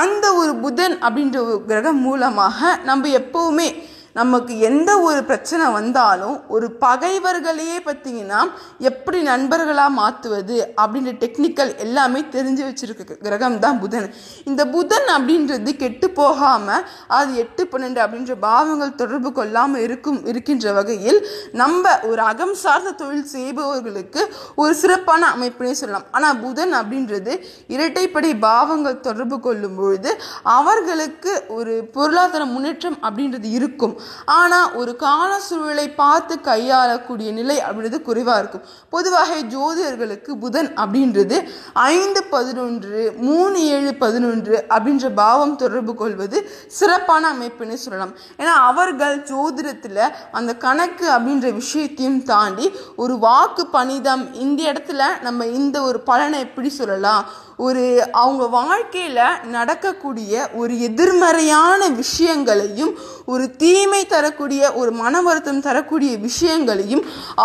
அந்த ஒரு புதன் அப்படின்ற ஒரு கிரகம் மூலமாக நம்ம எப்பவுமே நமக்கு எந்த ஒரு பிரச்சனை வந்தாலும் ஒரு பகைவர்களையே பார்த்தீங்கன்னா எப்படி நண்பர்களாக மாற்றுவது அப்படின்ற டெக்னிக்கல் எல்லாமே தெரிஞ்சு வச்சிருக்க கிரகம் தான் புதன். இந்த புதன் அப்படின்றது கெட்டு போகாமல் அது 8, 12 அப்படின்ற பாவங்கள் தொடர்பு கொள்ளாமல் இருக்கின்ற வகையில் நம்ம ஒரு அகம் சார்ந்த தொழில் செய்பவர்களுக்கு ஒரு சிறப்பான அமைப்பினே சொல்லலாம். ஆனால் புதன் அப்படின்றது இரட்டைப்படை பாவங்கள் தொடர்பு கொள்ளும் பொழுது அவர்களுக்கு ஒரு பொருளாதார முன்னேற்றம் அப்படின்றது இருக்கும். ஆனால் ஒரு கால சூழலை பார்த்து கையாளக்கூடிய நிலை அப்படின்றது குறைவாக இருக்கும். பொதுவாக ஜோதிடர்களுக்கு புதன் அப்படின்றது 5, 11, 3, 7, 11 அப்படின்ற பாவம் தொடர்பு கொள்வது சிறப்பான அமைப்புன்னு சொல்லலாம். ஏன்னா அவர்கள் ஜோதிடத்தில் அந்த கணக்கு அப்படின்ற விஷயத்தையும் தாண்டி ஒரு வாக்கு பணிதம், இந்த இடத்துல நம்ம இந்த ஒரு பலனை எப்படி சொல்லலாம், ஒரு அவங்க வாழ்க்கையில் நடக்கக்கூடிய ஒரு எதிர்மறையான விஷயங்களையும் ஒரு தீமை தரக்கூடிய ஒரு மன வருத்தம் தரக்கூடிய விஷயங்களையும்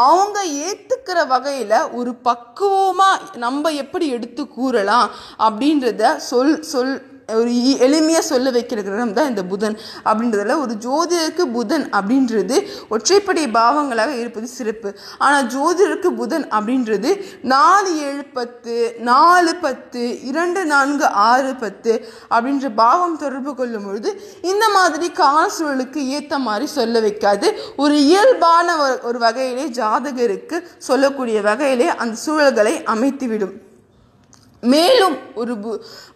அவங்க ஏற்றுக்கிற வகையில் ஒரு பக்குவமாக நம்ம எப்படி எடுத்து கூறலாம் அப்படின்றத ஒரு எளிமையாக சொல்ல வைக்கிற கிரகம் தான் இந்த புதன் அப்படின்றதுல ஒரு ஜோதிடருக்கு புதன் அப்படின்றது ஒற்றைப்படை பாவங்களாக இருப்பது சிறப்பு. ஆனால் ஜோதிடருக்கு புதன் அப்படின்றது 4, 7, 10, 4, 10, 2, 4, 6, 10 அப்படின்ற பாவம் தொடர்பு கொள்ளும் பொழுது இந்த மாதிரி கால சூழலுக்கு ஏற்ற மாதிரி சொல்ல வைக்காது. ஒரு இயல்பான ஒரு வகையிலே ஜாதகருக்கு சொல்லக்கூடிய வகையிலே அந்த சூழல்களை அமைத்துவிடும். மேலும் ஒரு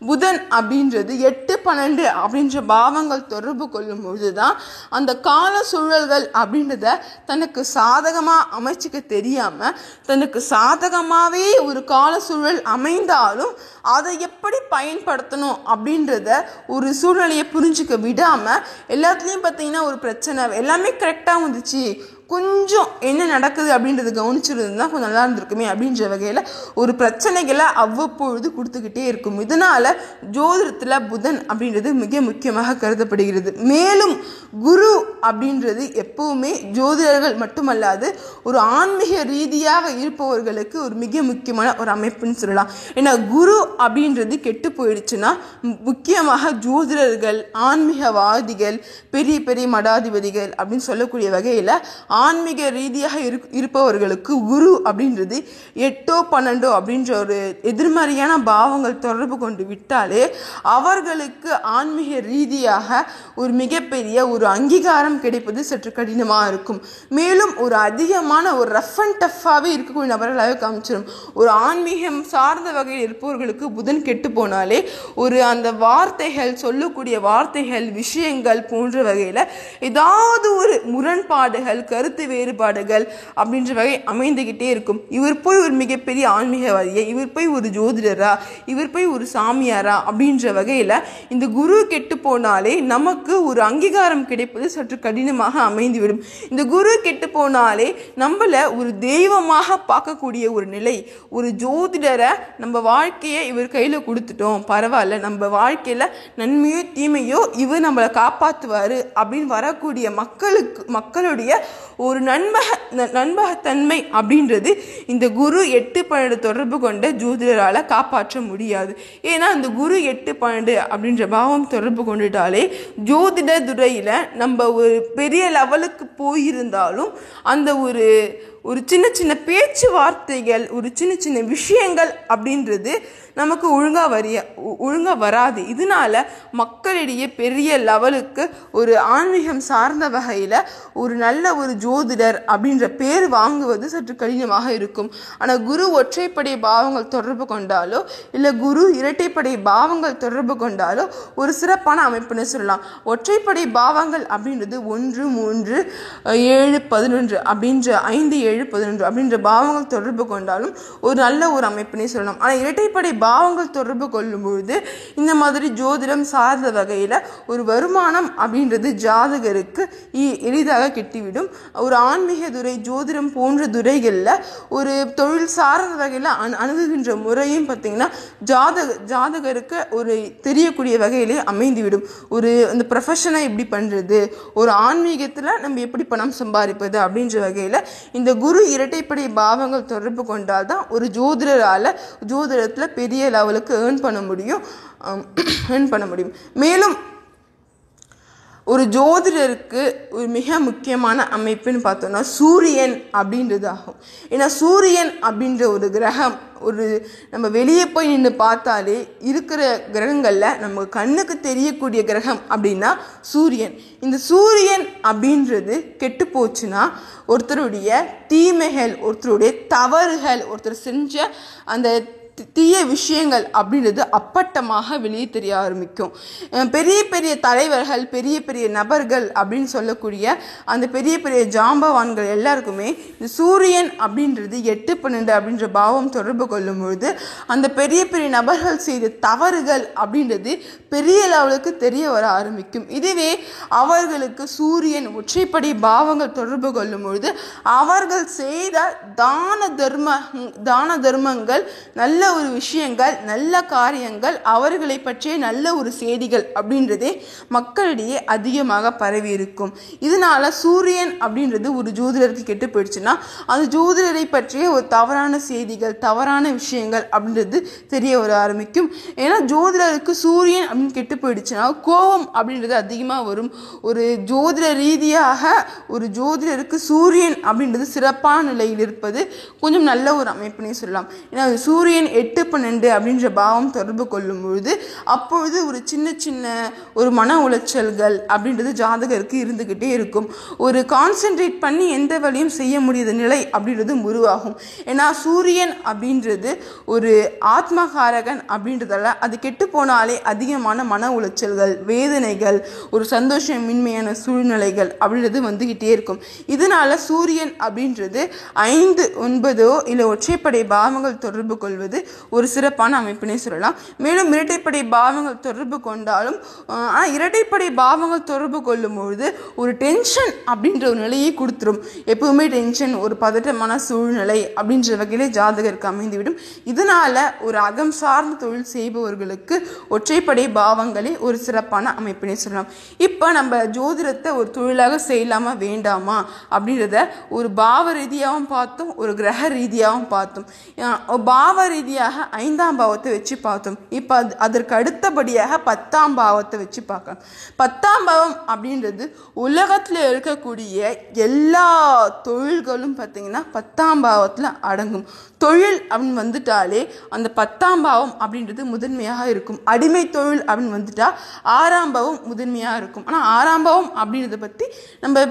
புதன் அப்படின்றது 8, 12 அப்படின்ற பாவங்கள் தொடர்பு கொள்ளும் பொழுது தான் அந்த கால சூழல்கள் அப்படின்றத தனக்கு சாதகமாக அமைச்சிக்க தெரியாமல் தனக்கு சாதகமாகவே ஒரு கால சூழல் அமைந்தாலும் அதை எப்படி பயன்படுத்தணும் அப்படின்றத ஒரு சூழ்நிலையை புரிஞ்சிக்க விடாமல் எல்லாத்துலேயும் பார்த்தீங்கன்னா ஒரு பிரச்சனை எல்லாமே கரெக்டாக வந்துச்சு, கொஞ்சம் என்ன நடக்குது அப்படின்றத கவனிச்சிருந்தா கொஞ்சம் நல்லா இருந்திருக்குமே அப்படின்ற வகையில் ஒரு பிரச்சனைகளை அவ்வப்பொழுது கொடுத்துக்கிட்டே இருக்கும். இதனால் ஜோதிடத்தில் புதன் அப்படின்றது மிக முக்கியமாக கருதப்படுகிறது. மேலும் குரு அப்படின்றது எப்பவுமே ஜோதிடர்கள் மட்டுமல்லாது ஒரு ஆன்மீக ரீதியாக இருப்பவர்களுக்கு ஒரு மிக முக்கியமான ஒரு அமைப்புன்னு சொல்லலாம். ஏன்னா குரு அப்படின்றது கெட்டு போயிடுச்சுன்னா முக்கியமாக ஜோதிடர்கள், ஆன்மீகவாதிகள், பெரிய பெரிய மடாதிபதிகள் அப்படின்னு சொல்லக்கூடிய வகையில் ஆன்மீக ரீதியாக இருப்பவர்களுக்கு குரு அப்படின்றது 8, 12 அப்படின்ற ஒரு எதிர்மறையான பாவங்கள் தொடர்பு கொண்டு விட்டாலே அவர்களுக்கு ஆன்மீக ரீதியாக ஒரு மிகப்பெரிய ஒரு அங்கீகாரம் கிடைப்பது சற்று கடினமாக இருக்கும். மேலும் ஒரு அதிகமான ஒரு ரஃப் அண்ட் டஃப்பாகவே இருக்கக்கூடிய நபர்களாகவே காமிச்சிடும். ஒரு ஆன்மீகம் சார்ந்த வகையில் இருப்பவர்களுக்கு புதன் கெட்டு போனாலே ஒரு அந்த வார்த்தைகள் சொல்லக்கூடிய வார்த்தைகள் விஷயங்கள் போன்ற வகையில் ஏதாவது ஒரு முரண்பாடுகள் கருத்து வேறுபாடுகள் அப்படின்ற வகை அமைந்துகிட்டே இருக்கும். இவர் போய் ஒரு மிகப்பெரிய ஆன்மீகவாதியா, இவர் போய் ஒரு ஜோதிடரா, இவர் போய் ஒரு சாமியாரா அப்படின்ற வகையில் இந்த குரு கெட்டு போனாலே நமக்கு ஒரு அங்கீகாரம் கிடைப்பது சற்று கடினமாக அமைந்துவிடும். இந்த குரு கெட்டு போனாலே நம்மள ஒரு தெய்வமாக பார்க்கக்கூடிய ஒரு நிலை, ஒரு ஜோதிடரை நம்ம வாழ்க்கையை இவர் கையில் கொடுத்துட்டோம், பரவாயில்ல, நம்ம வாழ்க்கையில் நன்மையோ தீமையோ இவர் நம்மளை காப்பாற்றுவார் அப்படின்னு வரக்கூடிய மக்களுடைய ஒரு நண்பகத்தன்மை அப்படின்றது இந்த குரு 8, 12 தொடர்பு கொண்ட ஜோதிடரால் காப்பாற்ற முடியாது. ஏன்னா இந்த குரு 8, 12 அப்படின்ற பாவம் தொடர்பு கொண்டுட்டாலே ஜோதிட துறையில் நம்ம ஒரு பெரிய லெவலுக்கு போயிருந்தாலும் அந்த ஒரு சின்ன சின்ன பேச்சுவார்த்தைகள், ஒரு சின்ன சின்ன விஷயங்கள் அப்படின்றது நமக்கு ஒழுங்காக வராது. இதனால மக்களிடையே பெரிய லெவலுக்கு ஒரு ஆன்மீகம் சார்ந்த வகையில் ஒரு நல்ல ஒரு ஜோதிடர் அப்படின்ற பேர் வாங்குவது சற்று கடினமாக இருக்கும். ஆனால் குரு ஒற்றைப்படை பாவங்கள் தொடர்பு கொண்டாலோ இல்லை குரு இரட்டைப்படை பாவங்கள் தொடர்பு கொண்டாலோ ஒரு சிறப்பான அமைப்புன்னு சொல்லலாம். ஒற்றைப்படை பாவங்கள் அப்படின்றது 1, 3, 7, 11 அப்படின்ற 5, 7, 11 அப்படின்ற பாவங்கள் தொடர்பு கொண்டாலும் ஒரு நல்ல ஒரு அமைப்புனே சொல்லலாம். ஆனால் இரட்டைப்படை பாவங்கள் தொடர்பு கொள்ளும்பொழுது இந்த மாதிரி ஜோதிடம் சார்ந்த வகையில் ஒரு வருமானம் அப்படின்றது ஜாதகருக்கு எளிதாக கிட்டிவிடும். ஒரு ஆன்மீக துறை, ஜோதிடம் போன்ற துறைகளில் ஒரு தொழில் சார்ந்த வகையில் அணுகுகின்ற முறையும் பார்த்திங்கன்னா ஜாதகருக்கு ஒரு தெரியக்கூடிய வகையிலே அமைந்துவிடும். ஒரு அந்த ப்ரொஃபஷனை எப்படி பண்ணுறது, ஒரு ஆன்மீகத்தில் நம்ம எப்படி பணம் சம்பாதிப்பது அப்படின்ற வகையில் இந்த குரு இரட்டைப்படை பாவங்கள் தொடர்பு கொண்டால் தான் ஒரு ஜோதிடத்தில் பெரிய லெவலுக்கு ஏர்ன் பண்ண முடியும். மேலும் ஒரு ஜோதிடருக்கு ஒரு மிக முக்கியமான அமைப்புன்னு பார்த்தோம்னா சூரியன் அப்படின்றது ஆகும். ஏன்னா சூரியன் அப்படின்ற ஒரு கிரகம், ஒரு நம்ம வெளியே போய் நின்று பார்த்தாலே இருக்கிற கிரகங்களில் நம்ம கண்ணுக்கு தெரியக்கூடிய கிரகம் அப்படின்னா சூரியன். இந்த சூரியன் அப்படின்றது கெட்டு போச்சுன்னா ஒருத்தருடைய தீமைகள், ஒருத்தருடைய தவறுகள், ஒருத்தர் செஞ்ச அந்த தீய விஷயங்கள் அப்படின்றது அப்பட்டமாக வெளியே தெரிய ஆரம்பிக்கும். பெரிய பெரிய தலைவர்கள், பெரிய பெரிய நபர்கள் அப்படின்னு சொல்லக்கூடிய அந்த பெரிய பெரிய ஜாம்பவான்கள் எல்லாருக்குமே இந்த சூரியன் அப்படின்றது 8, 12 அப்படின்ற பாவம் தொடர்பு கொள்ளும் பொழுது அந்த பெரிய பெரிய நபர்கள் செய்த தவறுகள் அப்படின்றது பெரிய லெவலுக்கு தெரிய வர ஆரம்பிக்கும். இதுவே அவர்களுக்கு சூரியன் ஒற்றைப்படை பாவங்கள் தொடர்பு கொள்ளும் பொழுது அவர்கள் செய்த தான தர்மங்கள், நல்ல ஒரு விஷயங்கள், நல்ல காரியங்கள், அவர்களை பற்றிய நல்ல ஒரு செய்திகள் அப்படின்றதே மக்களிடையே அதிகமாக பரவி இருக்கும். இதனால சூரியன் அப்படின்றது ஒரு ஜோதிடருக்கு கெட்டு போயிடுச்சுன்னா அந்த ஜோதிடரை பற்றிய ஒரு தவறான செய்திகள், தவறான விஷயங்கள் அப்படின்றது தெரிய வர ஆரம்பிக்கும். ஏன்னா ஜோதிடருக்கு சூரியன் அப்படின்னு கெட்டு போயிடுச்சுன்னா கோபம் அப்படின்றது அதிகமாக வரும். ஒரு ஜோதிட ரீதியாக ஒரு ஜோதிடருக்கு சூரியன் அப்படின்றது சிறப்பான நிலையில் இருப்பது கொஞ்சம் நல்ல ஒரு அமைப்புனே சொல்லலாம். ஏன்னா சூரியன் 8, 12 அப்படின்ற பாவம் தொடர்பு கொள்ளும் பொழுது அப்பொழுது ஒரு சின்ன சின்ன ஒரு மன உளைச்சல்கள் அப்படின்றது ஜாதகருக்கு இருந்துக்கிட்டே இருக்கும். ஒரு கான்சென்ட்ரேட் பண்ணி எந்த வழியும் செய்ய முடியாத நிலை அப்படின்றது உருவாகும். ஏன்னா சூரியன் அப்படின்றது ஒரு ஆத்மகாரகன் அப்படின்றதால அது கெட்டு போனாலே அதிகமான மன உளைச்சல்கள், வேதனைகள், ஒரு சந்தோஷமின்மையான சூழ்நிலைகள் அப்படின்றது வந்துக்கிட்டே இருக்கும். இதனால சூரியன் அப்படின்றது 5, 9 இல்லை ஒற்றைப்படை பாவங்கள் தொடர்பு கொள்வது ஒரு சிறப்பான அமைப்பினே சொல்லலாம். மேலும் இரட்டைப்படை பாவங்கள் தொடர்பு கொண்டாலும் இரட்டைப்படை பாவங்கள் தொடர்பு கொள்ளும் பொழுது ஒரு டென்ஷன் அப்படின்ற ஒரு நிலையை கொடுத்துரும். எப்பவுமே டென்ஷன், ஒரு பதட்டமான சூழ்நிலை அப்படின்ற வகையிலே ஜாதகருக்கு அமைந்துவிடும். இதனால ஒரு அகம் சார்ந்த தொழில் செய்பவர்களுக்கு ஒற்றைப்படை பாவங்களே ஒரு சிறப்பான அமைப்பினே சொல்லலாம். இப்போ நம்ம ஜோதிடத்தை ஒரு தொழிலாக செய்யலாமா வேண்டாமா அப்படின்றத ஒரு பாவ ரீதியாகவும் பார்த்தோம், ஒரு கிரக ரீதியாகவும் பார்த்தோம். பாவ ரீதியாக 5ஆம் பாவத்தை வச்சு பார்த்தோம். இப்போ அதற்கு அடுத்தபடியாக 10ஆம் பாவத்தை வச்சு பார்க்கலாம். 10ஆம் பாவம் அப்படின்றது உலகத்தில் இருக்கக்கூடிய எல்லா தொழில்களும் பார்த்தீங்கன்னா 10ஆம் பாவத்தில் அடங்கும். தொழில் அப்படின்னு வந்துட்டாலே அந்த 10ஆம் பாவம் அப்படின்றது முதன்மையாக இருக்கும். அடிமை தொழில் அப்படின்னு வந்துட்டா 6ஆம் பாவம் முதன்மையாக இருக்கும். ஆனால் 6ஆம் பாவம் அப்படின்றத பற்றி நம்ம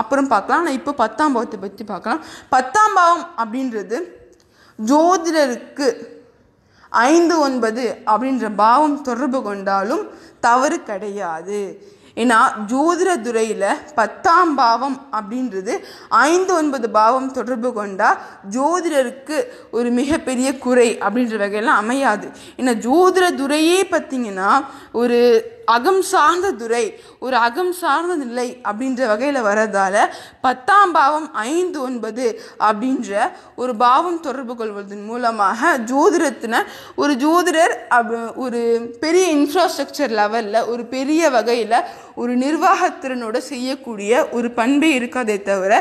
அப்புறம் பார்க்கலாம். ஆனால் இப்போ 10ஆம் பாவத்தை பற்றி பார்க்கலாம். 10ஆம் பாவம் அப்படின்றது ஜோதிடருக்கு 5, 9 அப்படின்ற பாவம் தொடர்பு கொண்டாலும் தவறு கிடையாது. ஏன்னா ஜோதிட துறையில் 10ஆம் பாவம் அப்படின்றது 5, 9 பாவம் தொடர்பு கொண்டால் ஜோதிடருக்கு ஒரு மிகப்பெரிய குறை அப்படின்ற வகையெல்லாம் அமையாது. ஏன்னா ஜோதிட துறையே பார்த்திங்கன்னா ஒரு அகம் சார்ந்த துறை, ஒரு அகம் சார்ந்த நிலை அப்படின்ற வகையில் வரதால 10ஆம் பாவம் 5, 9 அப்படின்ற ஒரு பாவம் தொடர்பு கொள்வதன் மூலமாக ஜோதிடத்தின ஒரு ஜோதிடர் ஒரு பெரிய இன்ஃப்ராஸ்ட்ரக்சர் லெவலில் ஒரு பெரிய வகையில் ஒரு நிர்வாகத்திறனோட செய்யக்கூடிய ஒரு பண்பே இருக்காதே தவிர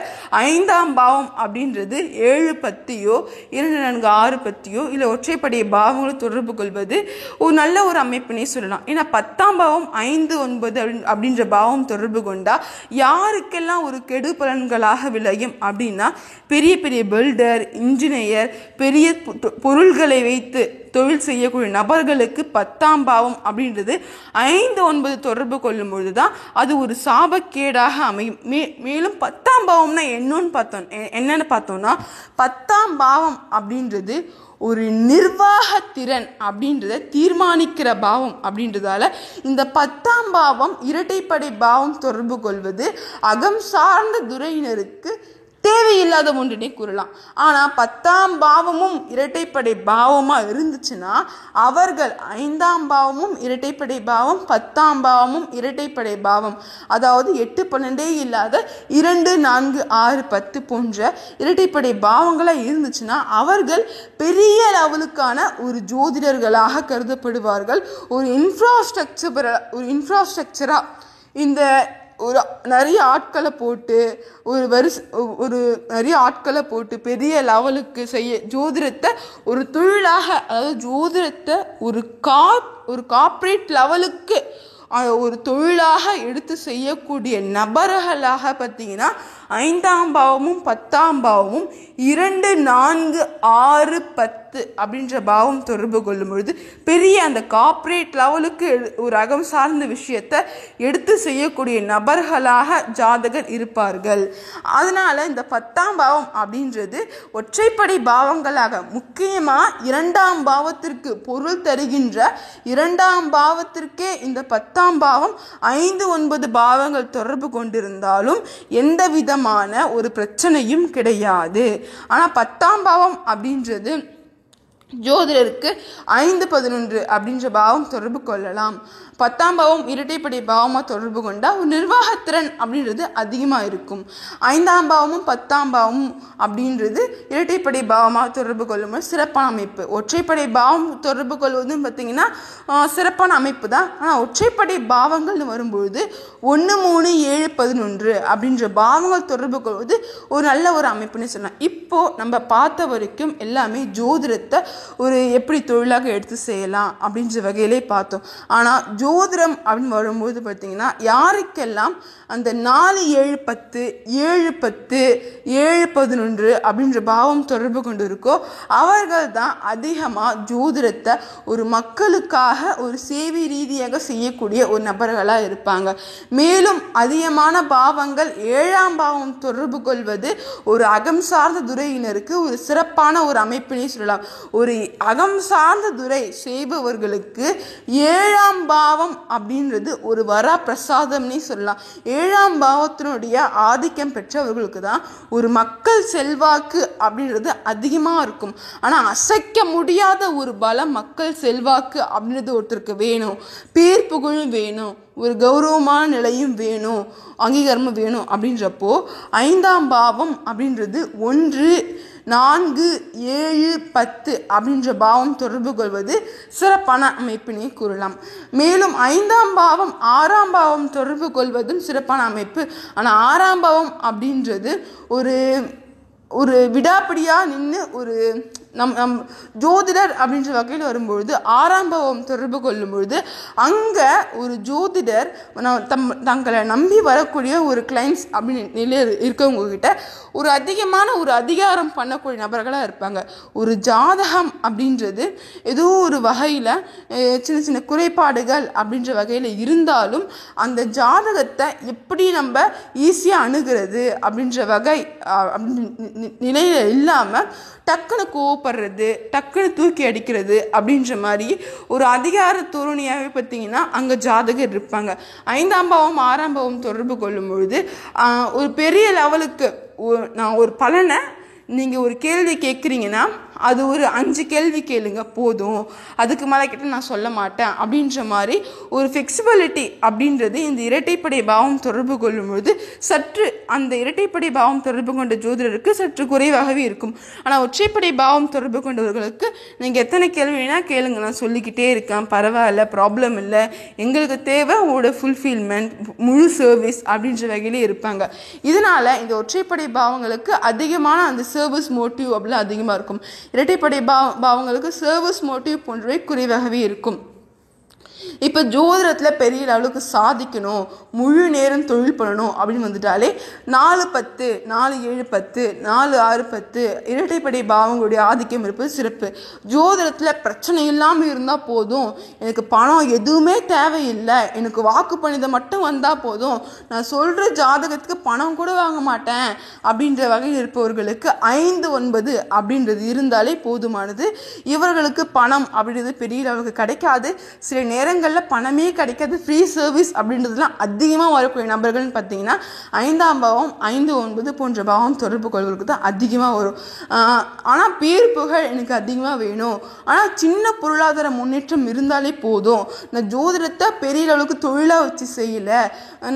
5ஆம் பாவம் அப்படின்றது 7 பத்தியோ 2, 4, 6 பத்தியோ இல்லை ஒற்றைப்படைய பாவங்களை தொடர்பு கொள்வது ஒரு நல்ல ஒரு அமைப்பினே சொல்லலாம். ஏன்னா 10ஆம் பாவம் பாவம் 5, 9 அப்படின்ற பாவம் தொடர்பு கொண்டா யாருக்கெல்லாம் ஒரு கெடு பலன்களாக விளையும் அப்படின்னா, பெரிய பெரிய பில்டர், இன்ஜினியர், பெரிய பொருள்களை வைத்து தொழில் செய்யக்கூடிய நபர்களுக்கு 10ஆம் பாவம் அப்படின்றது 5, 9 தொடர்பு கொள்ளும் பொழுது தான் அது ஒரு சாபக்கேடாக அமையும். மேலும் 10ஆம் பாவம்னா என்னன்னு பார்த்தோம்னா 10ஆம் பாவம் அப்படின்றது ஒரு நிர்வாகத்திறன் அப்படின்றத தீர்மானிக்கிற பாவம் அப்படின்றதால இந்த 10ஆம் பாவம் இரட்டைப்படை பாவம் தொடர்பு கொள்வது அகம் சார்ந்த துறையினருக்கு தேவையில்லாத ஒன்றினை கூறலாம். ஆனால் 10ஆம் பாவமும் இரட்டைப்படை பாவமாக இருந்துச்சுன்னா அவர்கள் 5ஆம் பாவமும் இரட்டைப்படை பாவம், 10ஆம் பாவமும் இரட்டைப்படை பாவம், அதாவது 8, 12 இல்லாத 2, 4, 6, 10 போன்ற இரட்டைப்படை பாவங்களாக இருந்துச்சுன்னா அவர்கள் பெரிய லெவலுக்கான ஒரு ஜோதிடர்களாக கருதப்படுவார்கள். ஒரு இன்ஃப்ராஸ்ட்ரக்சராக இந்த நிறைய ஆட்களை போட்டு பெரிய லெவலுக்கு செய்ய ஜோதிடத்தை ஒரு தொழிலாக, அதாவது ஜோதிடத்தை ஒரு கார்ப்பரேட் லெவலுக்கு ஒரு தொழிலாக எடுத்து செய்யக்கூடிய நபர்களாக பார்த்தீங்கன்னா 5ஆம் பாவமும் 10ஆம் பாவமும் 2, 4, 6, 10 அப்படின்ற பாவம் தொடர்பு கொள்ளும் பொழுது பெரிய அந்த கார்ப்பரேட் லெவலுக்கு ஒரு அகம் சார்ந்த விஷயத்தை எடுத்து செய்யக்கூடிய நபர்களாக ஜாதகர் இருப்பார்கள். அதனால இந்த 10ஆம் பாவம் அப்படின்றது ஒற்றைப்படை பாவங்களாக, முக்கியமாக 2ஆம் பாவத்திற்கு பொருள் தருகின்ற 2ஆம் பாவத்திற்கே இந்த 10ஆம் பாவம் 5, 9 பாவங்கள் தொடர்பு கொண்டிருந்தாலும் எந்த விதமான ஒரு பிரச்சனையும் கிடையாது. ஆனால் 10ஆம் பாவம் அப்படின்றது ஜோதிடருக்கு 5, 11 அப்படின்ற பாவம் தொடர்பு கொள்ளலாம். 10ஆம் பாவம் இரட்டைப்படை பாவமாக தொடர்பு கொண்டால் ஒரு நிர்வாகத்திறன் அப்படின்றது அதிகமாக இருக்கும். 5ஆம் பாவமும் 10ஆம் பாவமும் அப்படின்றது இரட்டைப்படை பாவமாக தொடர்பு கொள்ளும் சிறப்பான அமைப்பு. ஒற்றைப்படை பாவம் தொடர்பு கொள்வதும் பார்த்திங்கன்னா சிறப்பான அமைப்பு தான். ஆனால் ஒற்றைப்படை பாவங்கள்னு வரும்பொழுது 1, 3, 7, 11 அப்படின்ற பாவங்கள் தொடர்பு கொள்வது ஒரு நல்ல ஒரு அமைப்புன்னு சொல்லலாம். இப்போது நம்ம பார்த்த வரைக்கும் எல்லாமே ஜோதிடத்தை ஒரு எப்படி தொழிலாக எடுத்து செய்யலாம் அப்படின்ற வகையிலே பார்த்தோம். ஆனால் ஜோதிடம் அப்படின்னு வரும்போது பார்த்தீங்கன்னா யாருக்கெல்லாம் அந்த 4, 7, 10, 7, 10, 7, 11 அப்படின்ற பாவம் தொடர்பு கொண்டு இருக்கோ அவர்கள் தான் அதிகமாக ஜோதிடத்தை ஒரு மக்களுக்காக ஒரு சேவை ரீதியாக செய்யக்கூடிய ஒரு நபர்களாக இருப்பாங்க. மேலும் அதிகமான பாவங்கள் 7ஆம் பாவம் தொடர்பு கொள்வது ஒரு அகம் சார்ந்த துறையினருக்கு ஒரு சிறப்பான ஒரு அமைப்பினை சொல்லலாம். ஒரு அகம் சார்ந்த துறை செய்பவர்களுக்கு 7ஆம் பாவம் அப்படின்றது ஒரு வரா பிரசாதம்னே சொல்லலாம். 7ஆம் பாவத்தினுடைய ஆதிக்கம் பெற்றவர்களுக்கு தான் ஒரு மக்கள் செல்வாக்கு அப்படின்றது அதிகமாக இருக்கும். ஆனால் அசைக்க முடியாத ஒரு பலம் மக்கள் செல்வாக்கு அப்படின்றது ஒருத்தருக்கு வேணும். பேர் புகழும் வேணும், ஒரு கௌரவமான நிலையும் வேணும், அங்கீகாரமும் வேணும். அப்படின்றப்போ 5ஆம் பாவம் அப்படின்றது 1, 4, 7, 10 அப்படின்ற பாவம் தொடர்பு கொள்வது சிறப்பான அமைப்பினை கூறலாம். மேலும் 5ஆம் பாவம் 6ஆம் பாவம் தொடர்பு கொள்வதும் சிறப்பான அமைப்பு. ஆனால் 6ஆம் பாவம் அப்படின்றது ஒரு விடாப்பிடியாக நின்று ஒரு நம் ஜோதிடர் அப்படின்ற வகையில் வரும்பொழுது 6ஆம் பாவம் தொடர்பு கொள்ளும் பொழுது அங்கே ஒரு ஜோதிடர் தங்களை நம்பி வரக்கூடிய ஒரு கிளைண்ட்ஸ் அப்படின்னு நிலையில் இருக்கவங்க கிட்ட ஒரு அதிகமான ஒரு அதிகாரம் பண்ணக்கூடிய நபர்களாக இருப்பாங்க. ஒரு ஜாதகம் அப்படின்றது ஏதோ ஒரு வகையில் சின்ன சின்ன குறைபாடுகள் அப்படின்ற வகையில் இருந்தாலும் அந்த ஜாதகத்தை எப்படி நம்ம ஈஸியாக அணுகிறது அப்படின்ற வகை நிலையில் இல்லாமல் டக்குன்னு கோவப்படுறது, டக்குன்னு தூக்கி அடிக்கிறது அப்படின்ற மாதிரி ஒரு அதிகார தோரணியாகவே பார்த்தீங்கன்னா அங்கே ஜாதகர் இருப்பாங்க. 5ஆம் பாவம் 6ஆம் பாவம் தொடர்பு கொள்ளும் பொழுது ஒரு பெரிய லெவலுக்கு நான் ஒரு பலனை நீங்கள் ஒரு கேள்வி கேட்குறீங்கன்னா அது ஒரு 5 கேள்வி கேளுங்க போதும், அதுக்கு மேலே கிட்ட நான் சொல்ல மாட்டேன் அப்படின்ற மாதிரி ஒரு ஃப்ளெக்சிபிலிட்டி அப்படின்றது இந்த இரட்டைப்படை பாவம் தொடர்பு கொள்ளும்பொழுது சற்று அந்த இரட்டைப்படை பாவம் தொடர்பு கொண்ட ஜோதிடருக்கு சற்று குறைவாகவே இருக்கும். ஆனால் ஒற்றைப்படை பாவம் தொடர்பு கொண்டவர்களுக்கு நீங்கள் எத்தனை கேள்வினா கேளுங்க, நான் சொல்லிக்கிட்டே இருக்கேன், பரவாயில்ல, ப்ராப்ளம் இல்லை, எங்களுக்கு தேவை உங்களோட ஃபுல்ஃபில்மெண்ட், முழு சர்வீஸ் அப்படின்ற வகையிலே இருப்பாங்க. இதனால் இந்த ஒற்றைப்படை பாவங்களுக்கு அதிகமான அந்த சர்வீஸ் மோட்டிவ் அப்படிலாம் அதிகமாக இருக்கும். இரட்டைப்படை பாவங்களுக்கு சர்வீஸ் மோட்டிவ் போன்றவை குறைவாகவே இருக்கும். இப்போ ஜோதிடத்தில் பெரிய அளவுக்கு சாதிக்கணும், முழு நேரம் தொழில் பண்ணணும் அப்படின்னு வந்துட்டாலே 4-10, 4-7-10, 4-6-10 இரட்டைப்படை பாவங்களுடைய ஆதிக்கம் இருப்பது சிறப்பு. ஜோதிடத்தில் பிரச்சனை இல்லாமல் இருந்தால் போதும், எனக்கு பணம் எதுவுமே தேவையில்லை, எனக்கு வாக்கு பணிதம் மட்டும் வந்தால் போதும், நான் சொல்கிற ஜாதகத்துக்கு பணம் கூட வாங்க மாட்டேன் அப்படின்ற வகையில் இருப்பவர்களுக்கு 5-9 அப்படின்றது இருந்தாலே போதுமானது. இவர்களுக்கு பணம் அப்படின்றது பெரிய அளவுக்கு கிடைக்காது. சில நேரங்களில் பணமே கிடைக்காது. ஃப்ரீ சர்வீஸ் அப்படின்றதுலாம் அதிகமாக வரக்கூடிய நபர்கள்னு பார்த்தீங்கன்னா 5ஆம் பாவம், 5-9 போன்ற பாவம் தொடர்பு கொள்வதற்கு தான் அதிகமாக வரும். ஆனால் பேர் புகழ் எனக்கு அதிகமாக வேணும், ஆனால் சின்ன பொருளாதார முன்னேற்றம் இருந்தாலே போதும், நான் ஜோதிடத்தை பெரிய அளவுக்கு தொழிலாக வச்சு செய்யலை,